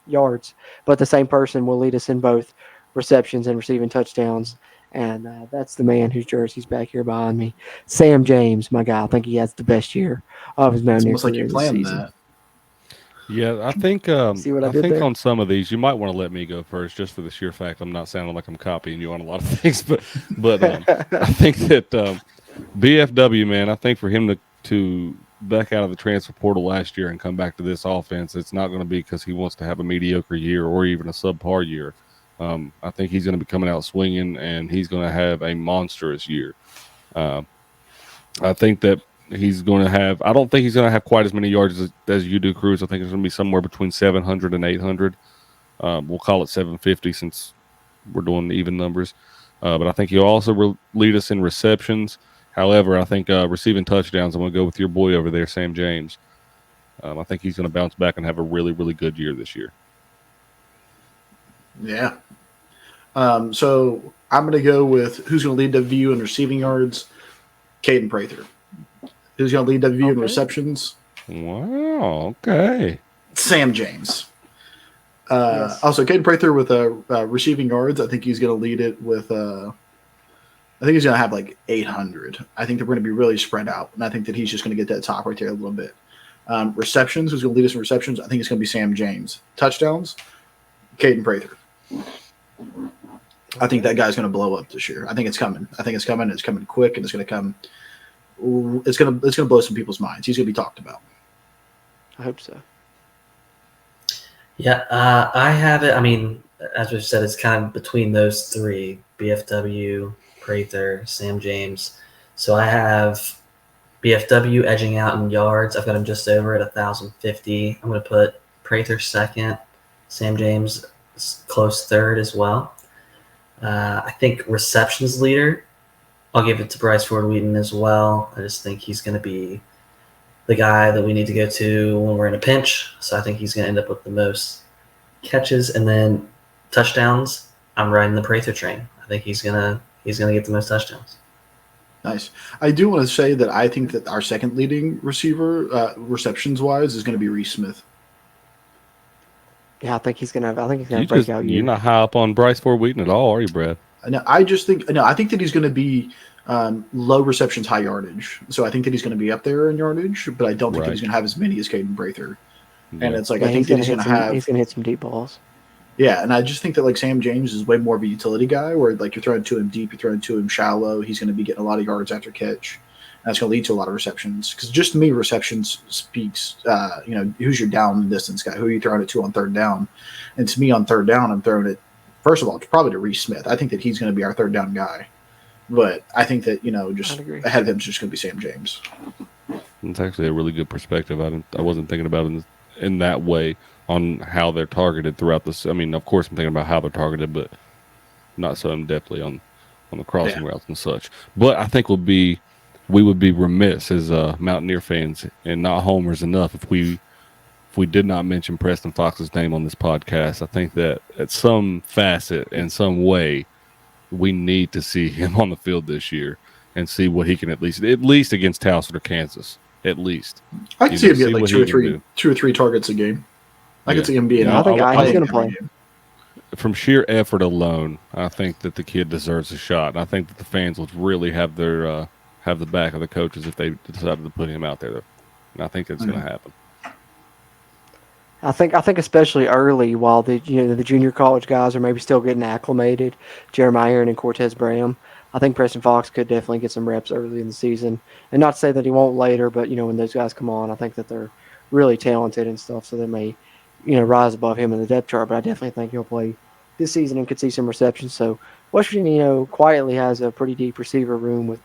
yards, but the same person will lead us in both receptions and receiving touchdowns. And that's the man whose jersey's back here behind me, Sam James, my guy. I think he has the best year of his Mountaineer career this season. That. Yeah, I think See what I did there? on some of these you might want to let me go first, just for the sheer fact I'm not sounding like I'm copying you on a lot of things. But I think that BFW, man, I think for him to back out of the transfer portal last year and come back to this offense, it's not going to be because he wants to have a mediocre year or even a subpar year. I think he's going to be coming out swinging, and he's going to have a monstrous year. I think that he's going to have – I don't think he's going to have quite as many yards as you do, Couz. I think it's going to be somewhere between 700 and 800. We'll call it 750 since we're doing even numbers. But I think he'll also lead us in receptions. However, I think receiving touchdowns, I'm going to go with your boy over there, Sam James. I think he's going to bounce back and have a really, really good year this year. Yeah. So I'm going to go with who's going to lead WVU in receiving yards, Caden Prather. Who's going to lead WVU in receptions? Wow, okay. Sam James. Also, Caden Prather with receiving yards, I think he's going to lead it with I think he's going to have like 800. I think they're going to be really spread out, and I think that he's just going to get that top right there a little bit. Receptions, who's going to lead us in receptions? I think it's going to be Sam James. Touchdowns, Caden Prather. I think that guy's going to blow up this year. I think it's coming. It's coming quick, and it's going to come. It's going to blow some people's minds. He's going to be talked about. I hope so. Yeah, I have it. I mean, as we've said, it's kind of between those three: BFW, Prather, Sam James. So I have BFW edging out in yards. I've got him just over at 1,050. I'm going to put Prather second, Sam James close third as well. I think receptions leader, I'll give it to Bryce Ford Wheaton as well. I just think he's going to be the guy that we need to go to when we're in a pinch. So I think he's going to end up with the most catches. And then touchdowns, I'm riding the Prather train. I think he's gonna get the most touchdowns. Nice. I do want to say that I think that our second leading receiver, receptions wise, is going to be Reese Smith. Yeah, I think he's gonna break out. You're not high up on Bryce Ford Wheaton at all, are you, Brad? No, I think that he's going to be low receptions, high yardage. So I think that he's going to be up there in yardage, but I don't think that he's going to have as many as Caden Prather. Yeah. And it's like I think that he's going to hit some deep balls. Yeah, and I just think that like Sam James is way more of a utility guy, where like you're throwing to him deep, you're throwing to him shallow. He's going to be getting a lot of yards after catch, and that's going to lead to a lot of receptions. Because just to me, receptions speaks. Who's your down distance guy? Who are you throwing it to on third down? And to me, on third down, I'm throwing it. First of all, it's probably to Reese Smith. I think that he's going to be our third down guy. But I think that, just ahead of him is just going to be Sam James. It's actually a really good perspective. I wasn't thinking about it in that way on how they're targeted throughout this. I mean, of course, I'm thinking about how they're targeted, but not so in-depthly on the crossing routes and such. But I think we would be remiss as Mountaineer fans and not homers enough if we did not mention Preston Fox's name on this podcast. I think that at some facet, in some way, we need to see him on the field this year. and see what he can at least against Towson or Kansas, at least. I can see him get like two or three targets a game. I can see him being. I think he's going to play. From sheer effort alone, I think that the kid deserves a shot, and I think that the fans would really have their have the back of the coaches if they decided to put him out there. And I think it's going to happen. I think especially early, while the junior college guys are maybe still getting acclimated, Jeremiah Aaron and Cortez Bram. I think Preston Fox could definitely get some reps early in the season, and not to say that he won't later, but when those guys come on, I think that they're really talented and stuff, so they may rise above him in the depth chart. But I definitely think he'll play this season and could see some receptions. So West Virginia, quietly has a pretty deep receiver room with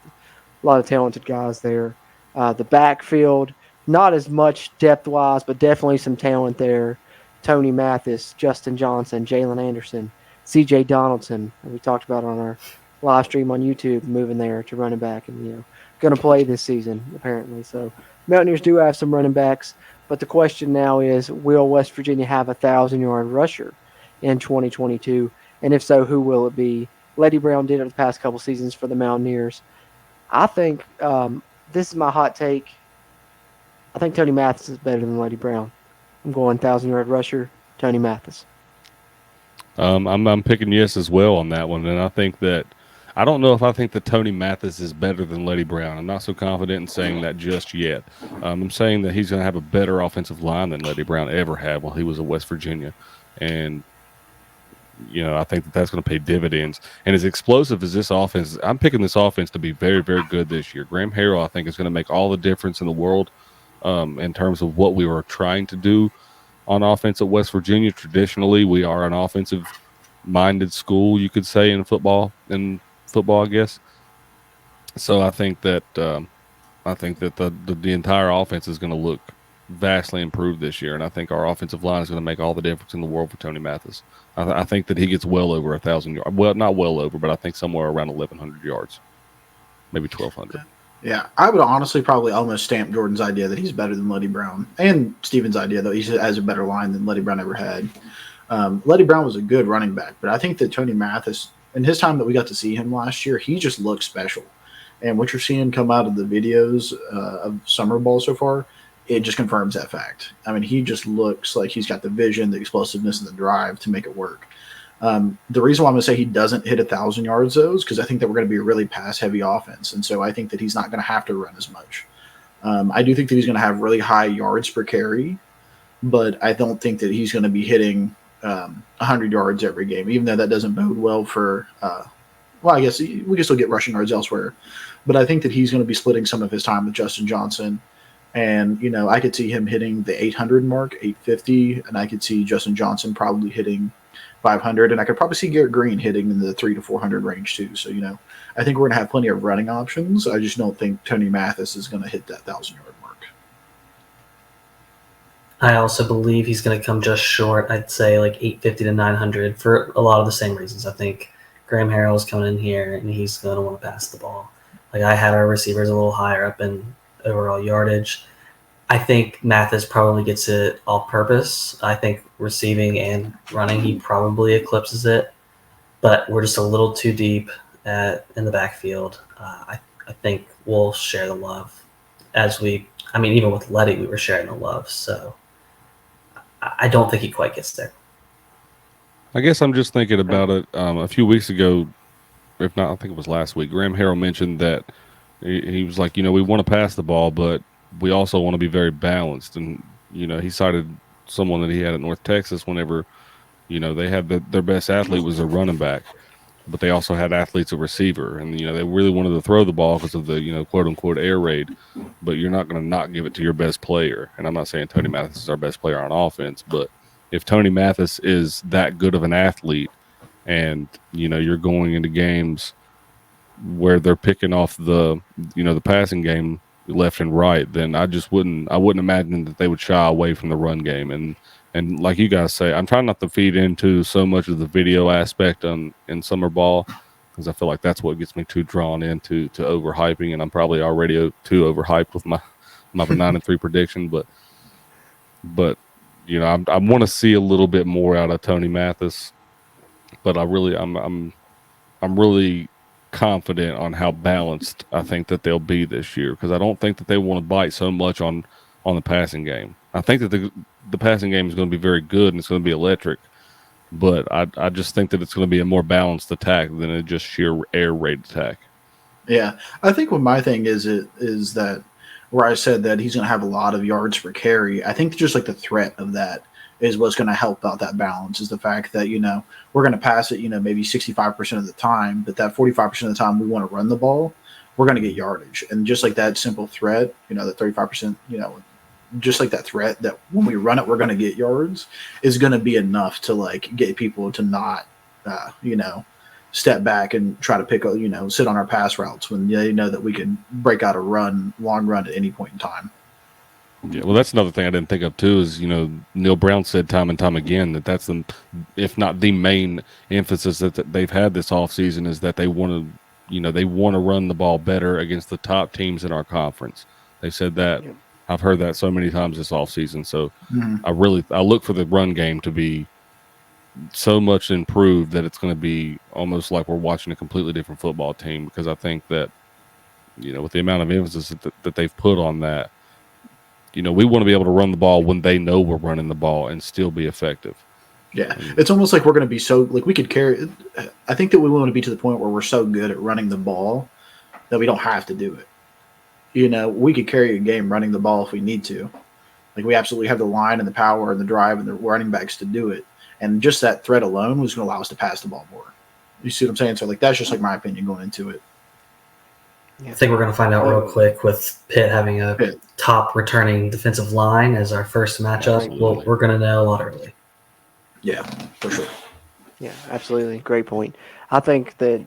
a lot of talented guys there. The backfield, not as much depth-wise, but definitely some talent there. Tony Mathis, Justin Johnson, Jalen Anderson, C.J. Donaldson, we talked about on our live stream on YouTube, moving there to running back and, going to play this season, apparently. So Mountaineers do have some running backs, but the question now is, will West Virginia have a 1,000-yard rusher in 2022? And if so, who will it be? Letty Brown did it the past couple seasons for the Mountaineers. I think this is my hot take. I think Tony Mathis is better than Letty Brown. I'm going 1,000-yard rusher, Tony Mathis. I'm picking yes as well on that one, and I think that I don't know if I think that Tony Mathis is better than Letty Brown. I'm not so confident in saying that just yet. I'm saying that he's going to have a better offensive line than Letty Brown ever had while he was at West Virginia, and I think that that's going to pay dividends. And as explosive as this offense is, I'm picking this offense to be very, very good this year. Graham Harrell, I think, is going to make all the difference in the world in terms of what we were trying to do on offense at West Virginia. Traditionally, we are an offensive-minded school, you could say, in football, I guess. So I think that the entire offense is going to look vastly improved this year, and I think our offensive line is going to make all the difference in the world for Tony Mathis. I think that he gets well over 1,000 yards. Well, not well over, but I think somewhere around 1,100 yards, maybe 1,200. Yeah, I would honestly probably almost stamp Jordan's idea that he's better than Letty Brown, and Steven's idea that he has a better line than Letty Brown ever had. Letty Brown was a good running back, but I think that Tony Mathis, in his time that we got to see him last year, he just looked special. And what you're seeing come out of the videos of summer ball so far, it just confirms that fact. I mean, he just looks like he's got the vision, the explosiveness, and the drive to make it work. The reason why I'm going to say he doesn't hit 1,000 yards, though, is because I think that we're going to be a really pass-heavy offense. And so I think that he's not going to have to run as much. I do think that he's going to have really high yards per carry, but I don't think that he's going to be hitting 100 yards every game, even though that doesn't bode well for I guess we can still get rushing yards elsewhere. But I think that he's going to be splitting some of his time with Justin Johnson. And, I could see him hitting the 800 mark, 850, and I could see Justin Johnson probably hitting 500, and I could probably see Garrett Green hitting in the 300 to 400 range too. So, I think we're going to have plenty of running options. I just don't think Tony Mathis is going to hit that 1,000-yard mark. I also believe he's going to come just short. I'd say like 850 to 900 for a lot of the same reasons. I think Graham Harrell is coming in here, and he's going to want to pass the ball. Like, I had our receivers a little higher up in overall yardage. I think Mathis probably gets it all purpose. I think receiving and running, he probably eclipses it. But we're just a little too deep in the backfield. I think we'll share the love even with Letty, we were sharing the love. So I don't think he quite gets there. I guess I'm just thinking about it. A few weeks ago, if not, I think it was last week, Graham Harrell mentioned that he was like, we want to pass the ball, but we also want to be very balanced. And, he cited someone that he had at North Texas whenever, they had their best athlete was their running back, but they also had athletes at receiver. And, they really wanted to throw the ball because of the, quote unquote air raid, but you're not going to not give it to your best player. And I'm not saying Tony Mathis is our best player on offense, but if Tony Mathis is that good of an athlete and, you're going into games where they're picking off the passing game left and right, then I wouldn't imagine that they would shy away from the run game. And like you guys say, I'm trying not to feed into so much of the video aspect in summer ball, because I feel like that's what gets me too drawn into overhyping, and I'm probably already too overhyped with my 9-3 prediction. But I want to see a little bit more out of Tony Mathis, but I'm really confident on how balanced I think that they'll be this year, because I don't think that they want to bite so much on the passing game. I think that the passing game is going to be very good and it's going to be electric, but I just think that it's going to be a more balanced attack than a just sheer air raid attack. Yeah, I think what my thing is that where I said that he's going to have a lot of yards per carry, I think just like the threat of that is what's going to help out that balance, is the fact that, we're going to pass it, maybe 65% of the time, but that 45% of the time we want to run the ball, we're going to get yardage. And just like that simple threat, that 35%, just like that threat that when we run it, we're going to get yards, is going to be enough to like get people to not, step back and try to pick sit on our pass routes when they know that we can break out a long run at any point in time. Yeah, well, that's another thing I didn't think of too. Is Neil Brown said time and time again that that's if not the main emphasis that they've had this offseason, is that they want to run the ball better against the top teams in our conference. They said that. Yep. I've heard that so many times this offseason. So I look for the run game to be so much improved that it's going to be almost like we're watching a completely different football team, because I think that with the amount of emphasis that they've put on that. We want to be able to run the ball when they know we're running the ball and still be effective. Yeah, it's almost like we're going to be so like we could carry. I think that we want to be to the point where we're so good at running the ball that we don't have to do it. We could carry a game running the ball if we need to. Like we absolutely have the line and the power and the drive and the running backs to do it. And just that threat alone was going to allow us to pass the ball more. You see what I'm saying? So like that's just like my opinion going into it. I think we're going to find out real quick with Pitt having a top returning defensive line as our first matchup. Well, we're going to know a lot early. Yeah, for sure. Yeah, absolutely. Great point. I think that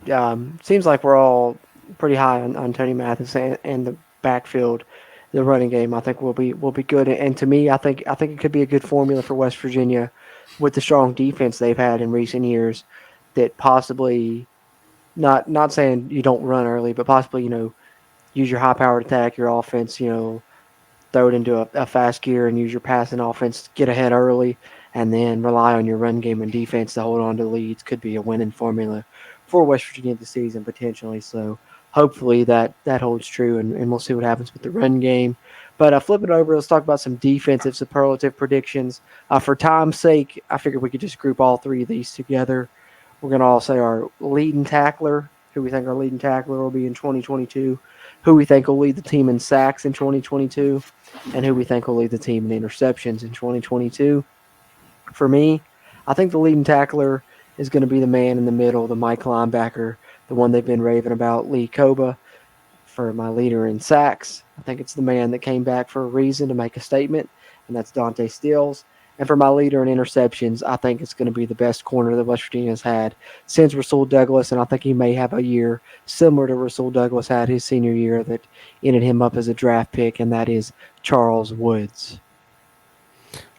seems like we're all pretty high on Tony Mathis and the backfield, the running game. I think will be good. And to me, I think it could be a good formula for West Virginia with the strong defense they've had in recent years. That possibly. Not saying you don't run early, but possibly, use your high-powered attack, your offense, throw it into a fast gear and use your passing offense, get ahead early, and then rely on your run game and defense to hold on to leads. Could be a winning formula for West Virginia this season, potentially. So hopefully that holds true, and we'll see what happens with the run game. But flip it over, let's talk about some defensive superlative predictions. For time's sake, I figured we could just group all three of these together. We're going to all say our leading tackler, who we think our leading tackler will be in 2022, who we think will lead the team in sacks in 2022, and who we think will lead the team in interceptions in 2022. For me, I think the leading tackler is going to be the man in the middle, the Mike linebacker, the one they've been raving about, Lee Koba. For my leader in sacks, I think it's the man that came back for a reason to make a statement, and that's Dante Stills. And for my leader in interceptions, I think it's going to be the best corner that West Virginia has had since Rasul Douglas, and I think he may have a year similar to Rasul Douglas had his senior year that ended him up as a draft pick, and that is Charles Woods.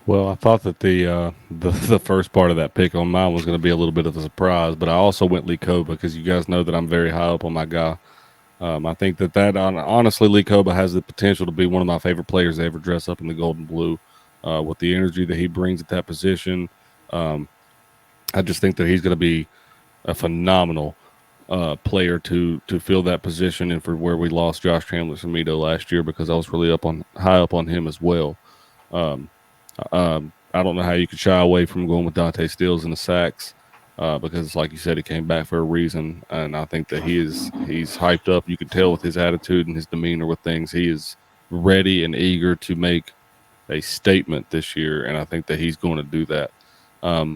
Well, I thought that the first part of that pick on mine was going to be a little bit of a surprise, but I also went Lee Koba because you guys know that I'm very high up on my guy. I think that honestly, Lee Koba has the potential to be one of my favorite players to ever dress up in the gold and blue. With the energy that he brings at that position, I just think that he's going to be a phenomenal player to fill that position, and for where we lost Josh Chandler-Samito last year, because I was really high up on him as well. I don't know how you could shy away from going with Dante Stills in the sacks, because like you said, he came back for a reason, and I think that he's hyped up. You can tell with his attitude and his demeanor with things. He is ready and eager to make a statement this year, and I think that he's going to do that.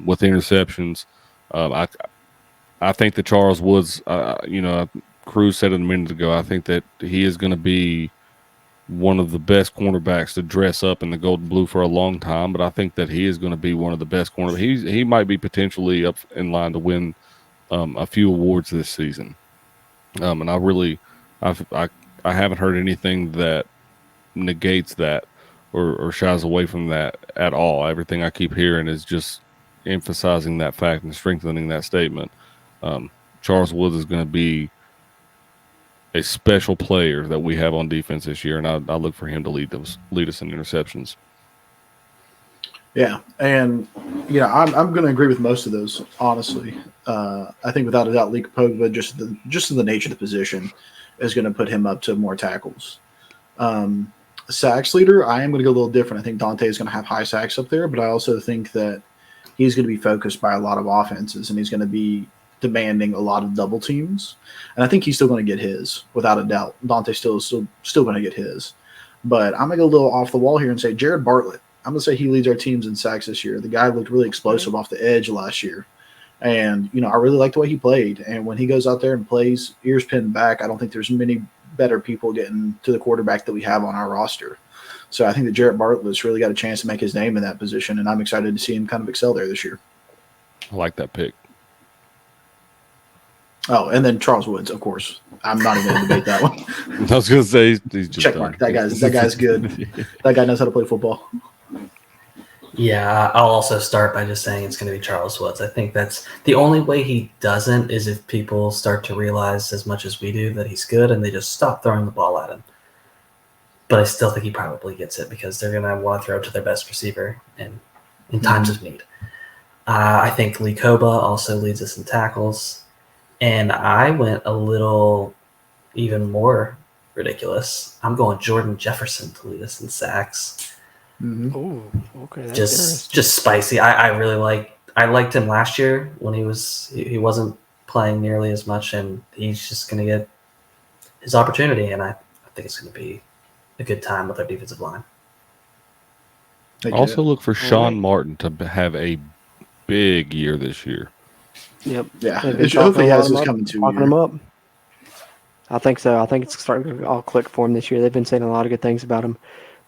With interceptions, I think that Charles Woods, Couz said it a minute ago, I think that he is going to be one of the best cornerbacks to dress up in the gold and blue for a long time, but I think that he is going to be one of the best cornerbacks. He might be potentially up in line to win a few awards this season. And I haven't heard anything that negates that or shies away from that at all. Everything I keep hearing is just emphasizing that fact and strengthening that statement. Charles Woods is going to be a special player that we have on defense this year, and I look for him to lead us in interceptions. Yeah, and I'm going to agree with most of those. Honestly, I think without a doubt, Lee Pogba, just in the nature of the position, is going to put him up to more tackles. Sacks leader, I am going to go a little different. I think Dante is going to have high sacks up there, but I also think that he's going to be focused by a lot of offenses, and he's going to be demanding a lot of double teams. And I think he's still going to get his, without a doubt. Dante Stills is still going to get his. But I'm going to go a little off the wall here and say Jared Bartlett. I'm going to say he leads our teams in sacks this year. The guy looked really explosive off the edge last year. And, I really like the way he played. And when he goes out there and plays ears pinned back, I don't think there's many better people getting to the quarterback that we have on our roster. So I think that Jared Bartlett's really got a chance to make his name in that position, and I'm excited to see him kind of excel there this year. I like that pick. Oh, and then Charles Woods, of course. I'm not even going to debate that one. I was going to say he's just check mark. That guy's good. That guy knows how to play football. Yeah, I'll also start by just saying it's going to be Charles Woods. I think that's the only way he doesn't is if people start to realize as much as we do that he's good and they just stop throwing the ball at him. But I still think he probably gets it because they're going to want to throw it to their best receiver in times of need. I think Lee Koba also leads us in tackles. And I went a little even more ridiculous. I'm going Jordan Jefferson to lead us in sacks. Mm-hmm. Oh, okay. That's just spicy. I liked him last year when he wasn't playing nearly as much, and he's just going to get his opportunity. And I think it's going to be a good time with our defensive line. Also look for Sean Martin to have a big year this year. Yep. Yeah. Hopefully he has his coming to him up. I think so. I think it's starting to all click for him this year. They've been saying a lot of good things about him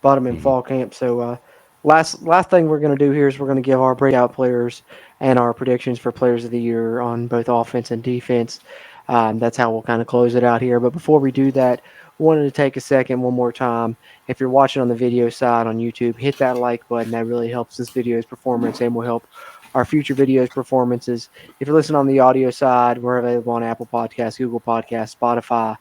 in fall camp. So last thing we're going to do here is we're going to give our breakout players and our predictions for players of the year on both offense and defense. That's how we'll kind of close it out here. But before we do that, wanted to take a second one more time. If you're watching on the video side on YouTube, hit that like button. That really helps this video's performance and will help our future videos performances. If you're listening on the audio side, we're available on Apple Podcasts, Google Podcasts, Spotify,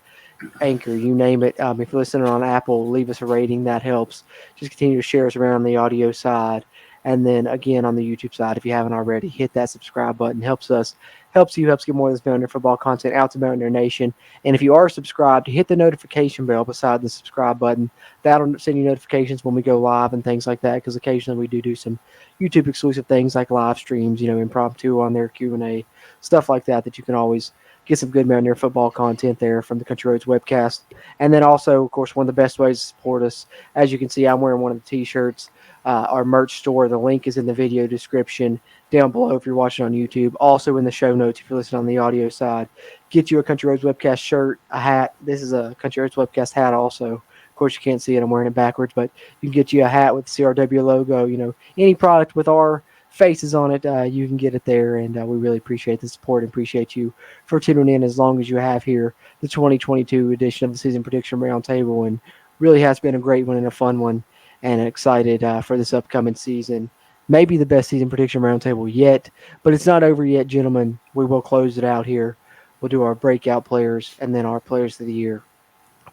Anchor, you name it. If you're listening on Apple, leave us a rating. That helps. Just continue to share us around on the audio side. And then again on the YouTube side, if you haven't already, hit that subscribe button. Helps get more of this Mountaineer football content out to Mountaineer Nation. And if you are subscribed, hit the notification bell beside the subscribe button. That'll send you notifications when we go live and things like that, because occasionally we do some YouTube exclusive things like live streams, impromptu on their Q&A, stuff like that you can always get some good Mountaineer football content there from the Country Roads webcast. And then also, of course, one of the best ways to support us, as you can see, I'm wearing one of the T-shirts. Our merch store, the link is in the video description down below if you're watching on YouTube. Also in the show notes if you're listening on the audio side. Get you a Country Roads webcast shirt, a hat. This is a Country Roads webcast hat also. Of course, you can't see it. I'm wearing it backwards, but you can get you a hat with the CRW logo. Any product with our faces on it, you can get it there, and we really appreciate the support and appreciate you for tuning in as long as you have here, the 2022 edition of the Season Prediction Roundtable, and really has been a great one and a fun one, and excited for this upcoming season. Maybe the best Season Prediction Roundtable yet, but it's not over yet, gentlemen. We will close it out here. We'll do our breakout players and then our players of the year.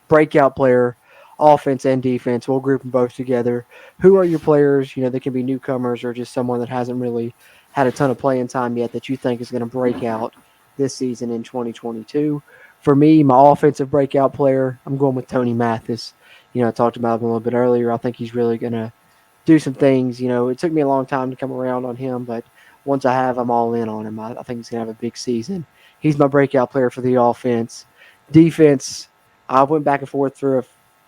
Breakout player, offense and defense. We'll group them both together. Who are your players? They can be newcomers or just someone that hasn't really had a ton of playing time yet that you think is going to break out this season in 2022. For me, my offensive breakout player, I'm going with Tony Mathis. I talked about him a little bit earlier. I think he's really going to do some things. It took me a long time to come around on him, but once I have, I'm all in on him. I think he's going to have a big season. He's my breakout player for the offense. Defense, I went back and forth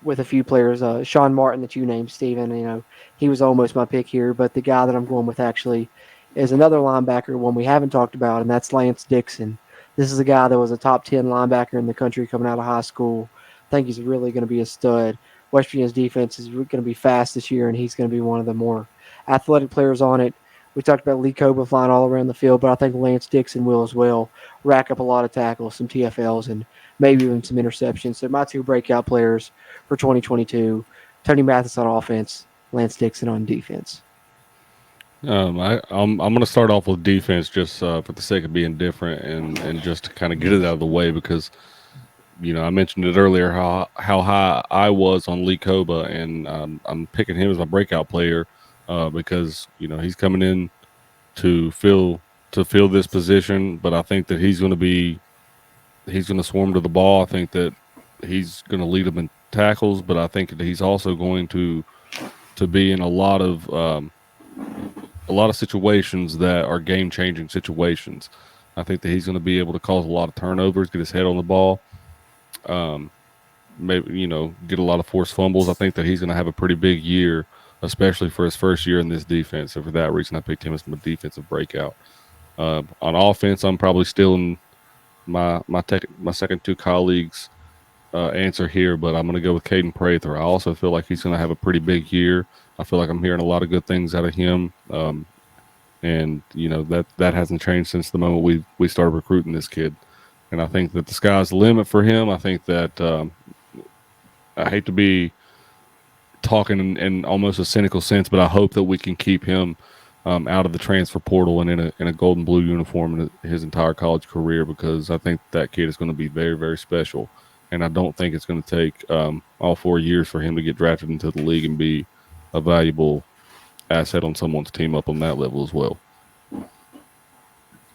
with a few players. Sean Martin that you named, Steven, he was almost my pick here, but the guy that I'm going with actually is another linebacker, one we haven't talked about, and that's Lance Dixon. This is a guy that was a top 10 linebacker in the country coming out of high school. I think he's really going to be a stud. West Virginia's defense is going to be fast this year, and he's going to be one of the more athletic players on it. We talked about Lee Koba flying all around the field, but I think Lance Dixon will as well rack up a lot of tackles, some TFLs, and maybe even some interceptions. So my two breakout players for 2022, Tony Mathis on offense, Lance Dixon on defense. I'm going to start off with defense just for the sake of being different and just to kind of get it out of the way because, I mentioned it earlier how high I was on Lee Koba, and I'm picking him as my breakout player because he's coming in to fill this position, but I think that he's going to swarm to the ball. I think that he's going to lead them in tackles, but I think that he's also going to be in a lot of situations that are game-changing situations. I think that he's going to be able to cause a lot of turnovers, get his head on the ball, maybe get a lot of forced fumbles. I think that he's going to have a pretty big year, especially for his first year in this defense. So for that reason, I picked him as my defensive breakout. On offense, I'm probably still in my second two colleagues' answer here, but I'm going to go with Caden Prather. I also feel like he's going to have a pretty big year. I feel like I'm hearing a lot of good things out of him, and that hasn't changed since the moment we started recruiting this kid. And I think that the sky's the limit for him. I think that I hate to be talking in almost a cynical sense, but I hope that we can keep him out of the transfer portal and in a gold and blue uniform in his entire college career, because I think that kid is going to be very, very special. And I don't think it's going to take all 4 years for him to get drafted into the league and be a valuable asset on someone's team up on that level as well.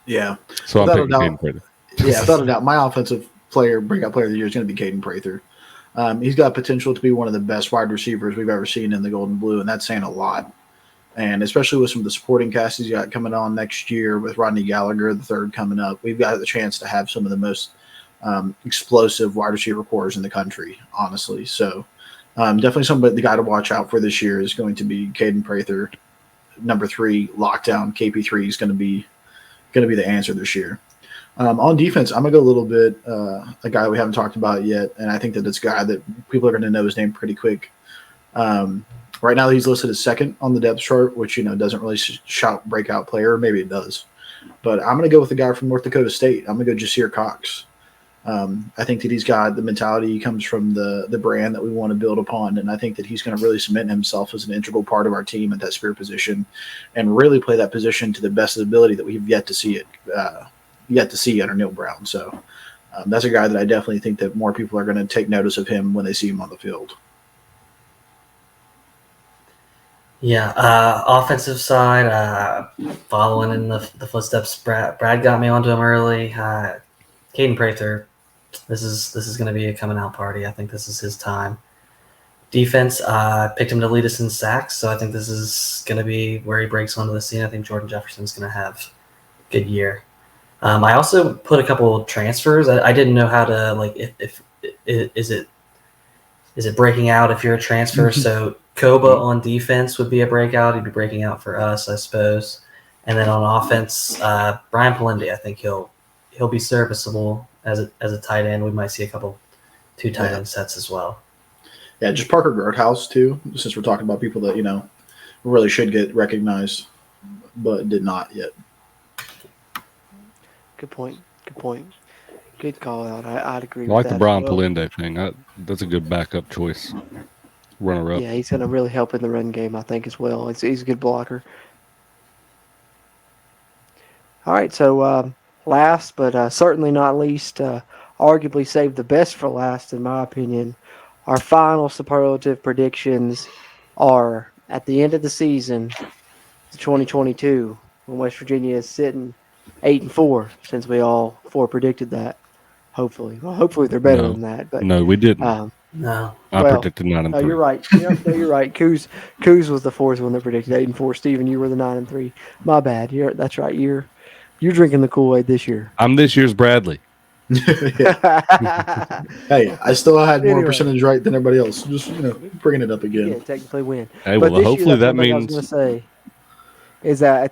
Yeah. So I'm picking Caden Prather. Yeah, without a doubt, my offensive breakout player of the year is going to be Caden Prather. He's got potential to be one of the best wide receivers we've ever seen in the gold and blue, and that's saying a lot. And especially with some of the supporting cast he's got coming on next year with Rodney Gallagher, the third coming up, we've got the chance to have some of the most explosive wide receiver cores in the country, honestly. So definitely the guy to watch out for this year is going to be Caden Prather. Number 3, lockdown, KP3 is going to be the answer this year. On defense, I'm going to go a little bit a guy we haven't talked about yet, and I think that it's a guy that people are going to know his name pretty quick. Right now he's listed as second on the depth chart, which doesn't really shout breakout player. Maybe it does. But I'm going to go with the guy from North Dakota State. I'm going to go Jasir Cox. I think that he's got the mentality. He comes from the brand that we want to build upon, and I think that he's going to really cement himself as an integral part of our team at that spear position and really play that position to the best of the ability that we've yet to see under Neil Brown. So that's a guy that I definitely think that more people are going to take notice of him when they see him on the field. Yeah, offensive side, following in the footsteps. Brad got me onto him early. Caden Prather, this is going to be a coming out party. I think this is his time. Defense, picked him to lead us in sacks, so I think this is going to be where he breaks onto the scene. I think Jordan Jefferson's going to have a good year. I also put a couple of transfers. I didn't know how to is it breaking out if you're a transfer? So Koba on defense would be a breakout. He'd be breaking out for us, I suppose. And then on offense, Brian Palindi, I think he'll be serviceable as a tight end. We might see a couple 2 tight end sets as well. Yeah, just Parker Groothouse too, since we're talking about people that really should get recognized but did not yet. Good point. Good call out. I'd agree I with like that. the Brian Palinde thing. That's a good backup choice. Runner up. Yeah, he's going to really help in the run game, I think, as well. He's a good blocker. All right, so last but certainly not least, arguably saved the best for last, in my opinion, our final superlative predictions are at the end of the season, 2022, when West Virginia is sitting 8-4, since we all 4 predicted that. Hopefully they're better than that. But no, we didn't. No, I predicted 9-3. No, you're right. You're right. Couz was the 4th one that predicted 8-4. Steven, you were the 9-3. My bad. That's right. You're drinking the Kool-Aid this year. I'm this year's Bradley. Hey, I still had more percentage right than everybody else. Just bringing it up again. Yeah, technically win. Hey, well, hopefully that means. I was going to say is that at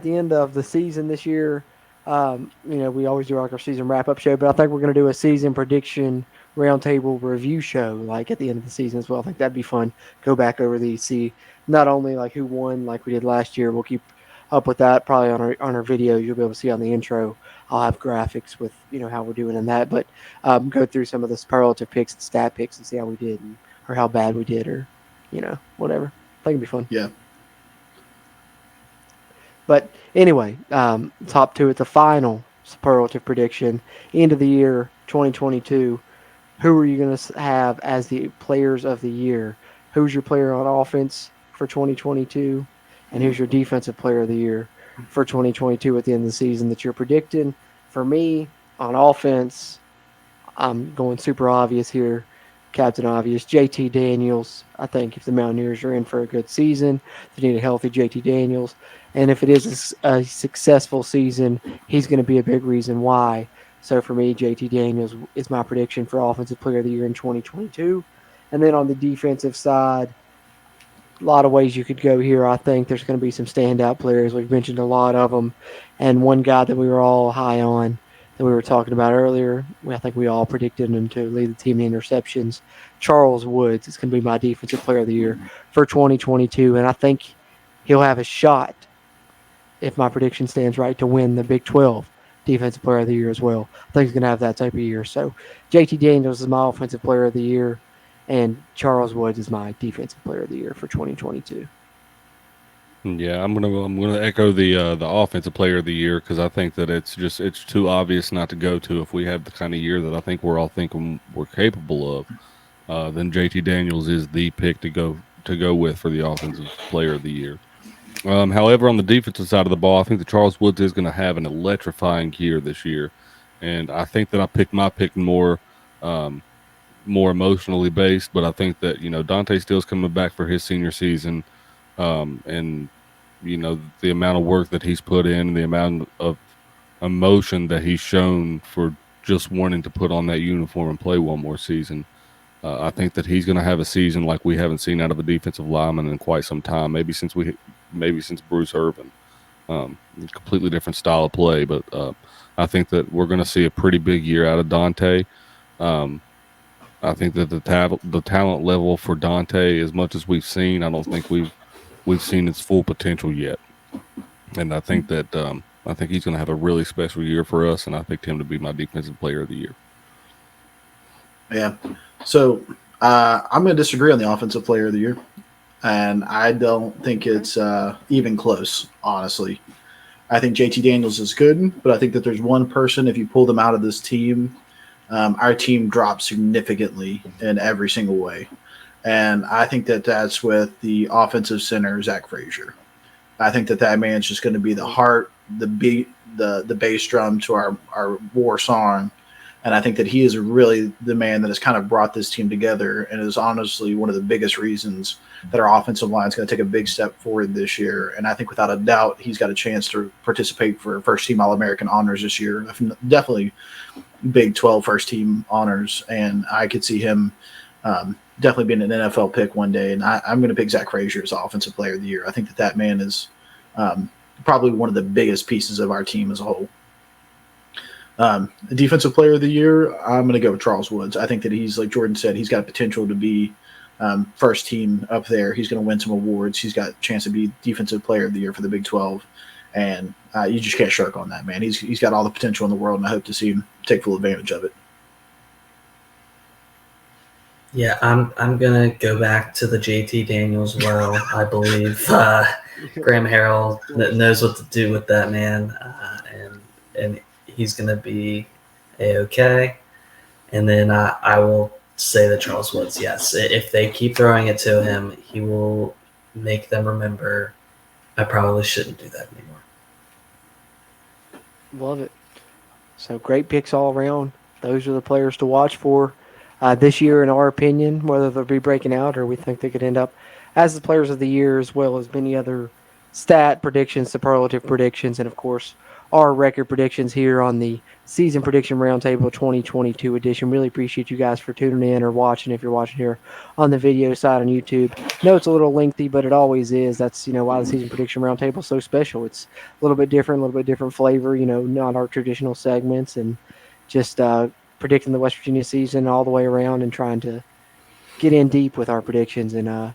the end of the season this year, we always do our season wrap-up show, but I think we're going to do a season prediction roundtable review show at the end of the season as well. I think that'd be fun. Go back over these, see not only who won like we did last year. We'll keep up with that probably on our videos. You'll be able to see on the intro. I'll have graphics with how we're doing in that, but go through some of the superlative picks and stat picks and see how we did or how bad we did or whatever. I think it'd be fun. Yeah. But anyway, top 2 at the final superlative prediction, end of the year 2022. Who are you going to have as the players of the year? Who's your player on offense for 2022? And here's your defensive player of the year for 2022 at the end of the season that you're predicting. For me, on offense, I'm going super obvious here. Captain Obvious, JT Daniels. I think if the Mountaineers are in for a good season, they need a healthy JT Daniels. And if it is a successful season, he's going to be a big reason why. So for me, JT Daniels is my prediction for Offensive Player of the Year in 2022. And then on the defensive side, a lot of ways you could go here. I think there's going to be some standout players. We've mentioned a lot of them. And one guy that we were all high on that we were talking about earlier, I think we all predicted him to lead the team in interceptions. Charles Woods is going to be my Defensive Player of the Year for 2022. And I think he'll have a shot, if my prediction stands right, to win the Big 12 Defensive Player of the Year as well. I think he's going to have that type of year. So JT Daniels is my Offensive Player of the Year, and Charles Woods is my Defensive Player of the Year for 2022. Yeah, I'm gonna echo the Offensive Player of the Year, because I think that it's too obvious not to go to if we have the kind of year that I think we're all thinking we're capable of. Then JT Daniels is the pick to go with for the Offensive Player of the Year. However, on the defensive side of the ball, I think that Charles Woods is going to have an electrifying year this year, and I think that I picked my pick more emotionally based. But I think that Dante Stills coming back for his senior season, and the amount of work that he's put in, and the amount of emotion that he's shown for just wanting to put on that uniform and play one more season. I think that he's going to have a season like we haven't seen out of a defensive lineman in quite some time, maybe since Bruce Irvin. Completely different style of play, but I think that we're going to see a pretty big year out of Dante. I think that the talent level for Dante, as much as we've seen, I don't think we've seen its full potential yet. And I think that I think he's going to have a really special year for us, and I picked him to be my Defensive Player of the Year. Yeah. So I'm going to disagree on the Offensive Player of the Year, and I don't think it's even close, honestly. I think JT Daniels is good, but I think that there's one person, if you pull them out of this team, our team drops significantly in every single way. And I think that that's with the offensive center, Zach Frazier. I think that man's just going to be the heart, the beat, the bass drum to our war song. And I think that he is really the man that has kind of brought this team together, and is honestly one of the biggest reasons that our offensive line is going to take a big step forward this year. And I think without a doubt, he's got a chance to participate for first-team All-American honors this year, definitely Big 12 first-team honors. And I could see him definitely being an NFL pick one day. And I'm going to pick Zach Frazier as Offensive Player of the Year. I think that man is probably one of the biggest pieces of our team as a whole. Defensive Player of the Year, I'm going to go with Charles Woods. I think that he's, like Jordan said, he's got potential to be first team up there. He's going to win some awards. He's got a chance to be Defensive Player of the Year for the Big 12. And you just can't shirk on that, man. He's got all the potential in the world, and I hope to see him take full advantage of it. Yeah, I'm going to go back to the JT Daniels well. I believe Graham Harrell knows what to do with that man, and he's going to be A-okay. And then I will say that Charles Woods, yes. If they keep throwing it to him, he will make them remember, I probably shouldn't do that anymore. Love it. So great picks all around. Those are the players to watch for this year, in our opinion, whether they'll be breaking out or we think they could end up as the players of the year, as well as many other stat predictions, superlative predictions, and, of course, our record predictions here on the Season Prediction Roundtable 2022 edition. Really appreciate you guys for tuning in or watching, if you're watching here on the video side on YouTube. I know it's a little lengthy, but it always is. That's, why the Season Prediction Roundtable is so special. It's a little bit different flavor, not our traditional segments, and just predicting the West Virginia season all the way around and trying to get in deep with our predictions and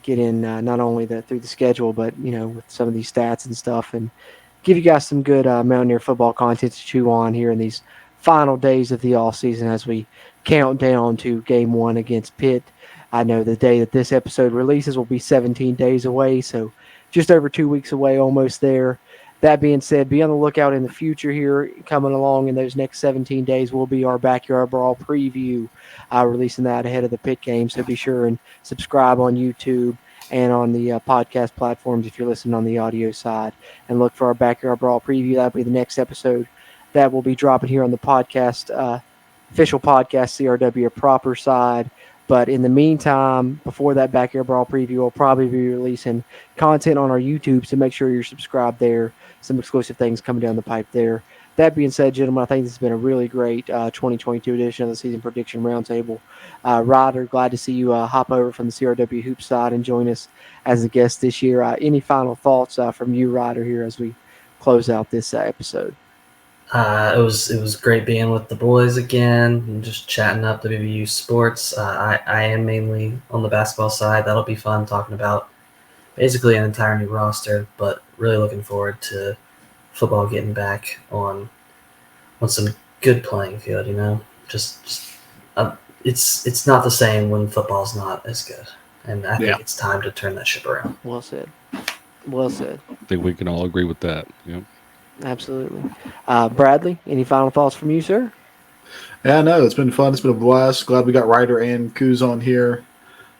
get in not only through the schedule, but, with some of these stats and stuff, and give you guys some good Mountaineer football content to chew on here in these final days of the offseason as we count down to Game 1 against Pitt. I know the day that this episode releases will be 17 days away, so just over 2 weeks away, almost there. That being said, be on the lookout in the future here. Coming along in those next 17 days will be our Backyard Brawl preview, releasing that ahead of the Pitt game, so be sure and subscribe on YouTube and on the podcast platforms if you're listening on the audio side. And look for our Backyard Brawl preview. That'll be the next episode that will be dropping here on the podcast, official podcast CRW proper side. But in the meantime, before that Backyard Brawl preview, we'll probably be releasing content on our YouTube, so make sure you're subscribed there. Some exclusive things coming down the pipe there. That being said, gentlemen, I think this has been a really great 2022 edition of the Season Prediction Roundtable. Ryder, glad to see you hop over from the CRW Hoops side and join us as a guest this year. Any final thoughts from you, Ryder, here as we close out this episode? It was great being with the boys again and just chatting up WVU sports. I am mainly on the basketball side. That'll be fun talking about basically an entire new roster, but really looking forward to football getting back on some good playing field. It's not the same when football's not as good, and I think it's time to turn that ship around. Well said. I think we can all agree with that. Yep. Absolutely. Bradley, any final thoughts from you, sir? Yeah, no, it's been fun. It's been a blast. Glad we got Ryder and Couz on here.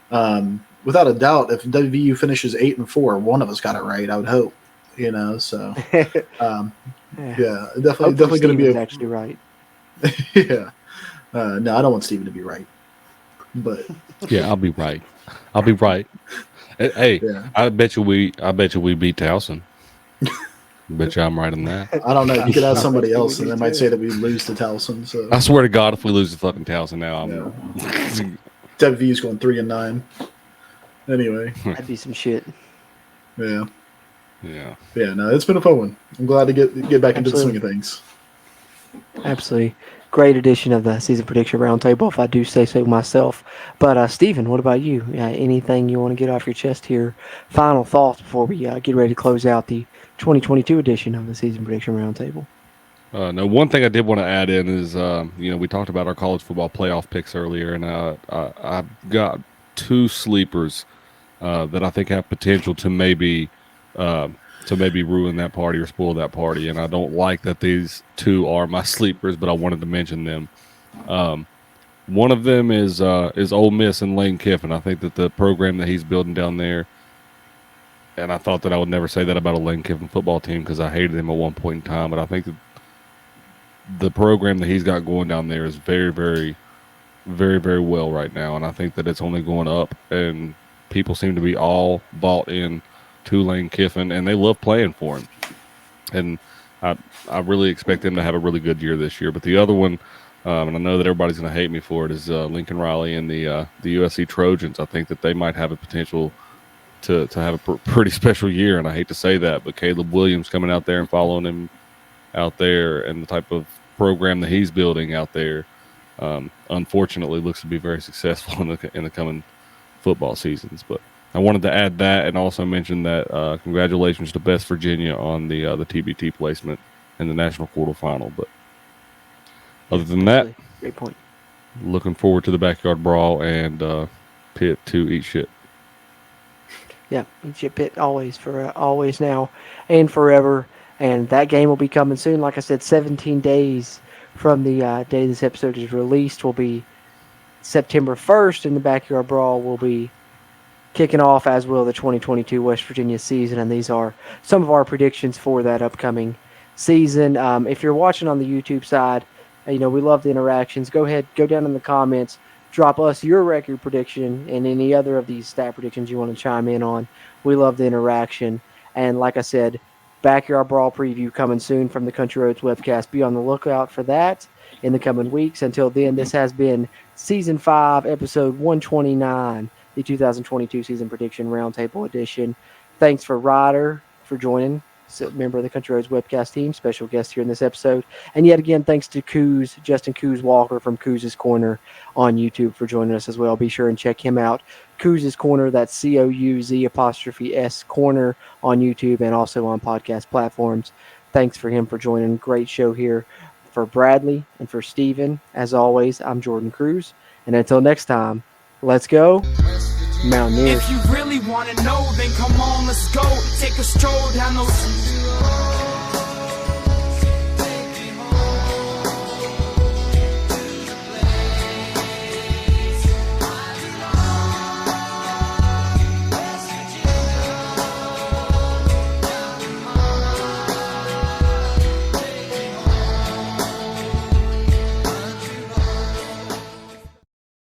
Without a doubt, if WVU finishes 8-4, one of us got it right, I would hope. So yeah, definitely going to be actually right. Yeah. No, I don't want Steven to be right. But yeah, I'll be right. Hey, yeah. I bet you we beat Towson. Bet you I'm right on that. I don't know. You could ask somebody else, and they might say that we lose to Towson. So I swear to God, if we lose to fucking Towson now, WVU's going 3-9. Anyway, that'd be some shit. Yeah. Yeah. No, it's been a fun one. I'm glad to get back into the swing of things. Absolutely. Great edition of the Season Prediction Roundtable, if I do say so myself. But, Steven, what about you? Anything you want to get off your chest here? Final thoughts before we get ready to close out the 2022 edition of the Season Prediction Roundtable? No, one thing I did want to add in is, we talked about our college football playoff picks earlier, and I've got two sleepers that I think have potential to maybe ruin that party or spoil that party. And I don't like that these two are my sleepers, but I wanted to mention them. One of them is Ole Miss and Lane Kiffin. I think that the program that he's building down there, and I thought that I would never say that about a Lane Kiffin football team because I hated him at one point in time, but I think that the program that he's got going down there is very, very, very, very well right now. And I think that it's only going up, and people seem to be all bought in to Lane Kiffin, and they love playing for him. And I really expect them to have a really good year this year. But the other one, and I know that everybody's going to hate me for it, is Lincoln Riley and the USC Trojans. I think that they might have a potential to have a pretty special year, and I hate to say that, but Caleb Williams coming out there and following him out there and the type of program that he's building out there, unfortunately looks to be very successful in the coming football seasons. But I wanted to add that and also mention that congratulations to West Virginia on the TBT placement in the National Quarterfinal. But other than that, great point. Looking forward to the Backyard Brawl and Pitt to eat shit. Yeah, eat shit, Pitt, always now and forever. And that game will be coming soon. Like I said, 17 days from the day this episode is released will be September 1st, and the Backyard Brawl will be kicking off, as will the 2022 West Virginia season, and these are some of our predictions for that upcoming season. If you're watching on the YouTube side, we love the interactions. Go ahead, go down in the comments, drop us your record prediction and any other of these stat predictions you want to chime in on. We love the interaction. And like I said, Backyard Brawl preview coming soon from the Country Roads Webcast. Be on the lookout for that in the coming weeks. Until then, this has been Season 5, Episode 129, the 2022 Season Prediction Roundtable Edition. Thanks for Ryder for joining, member of the Country Roads Webcast team, special guest here in this episode. And yet again, thanks to Couz, Justin Couz Walker from Couz's Corner on YouTube for joining us as well. Be sure and check him out. Couz's Corner, that's COUZ' Corner on YouTube and also on podcast platforms. Thanks for him for joining. Great show here. For Bradley and for Steven, as always, I'm Jordan Cruz. And until next time, let's go Mountaineers. If you really want to know, then come on, let's go. Take a stroll down those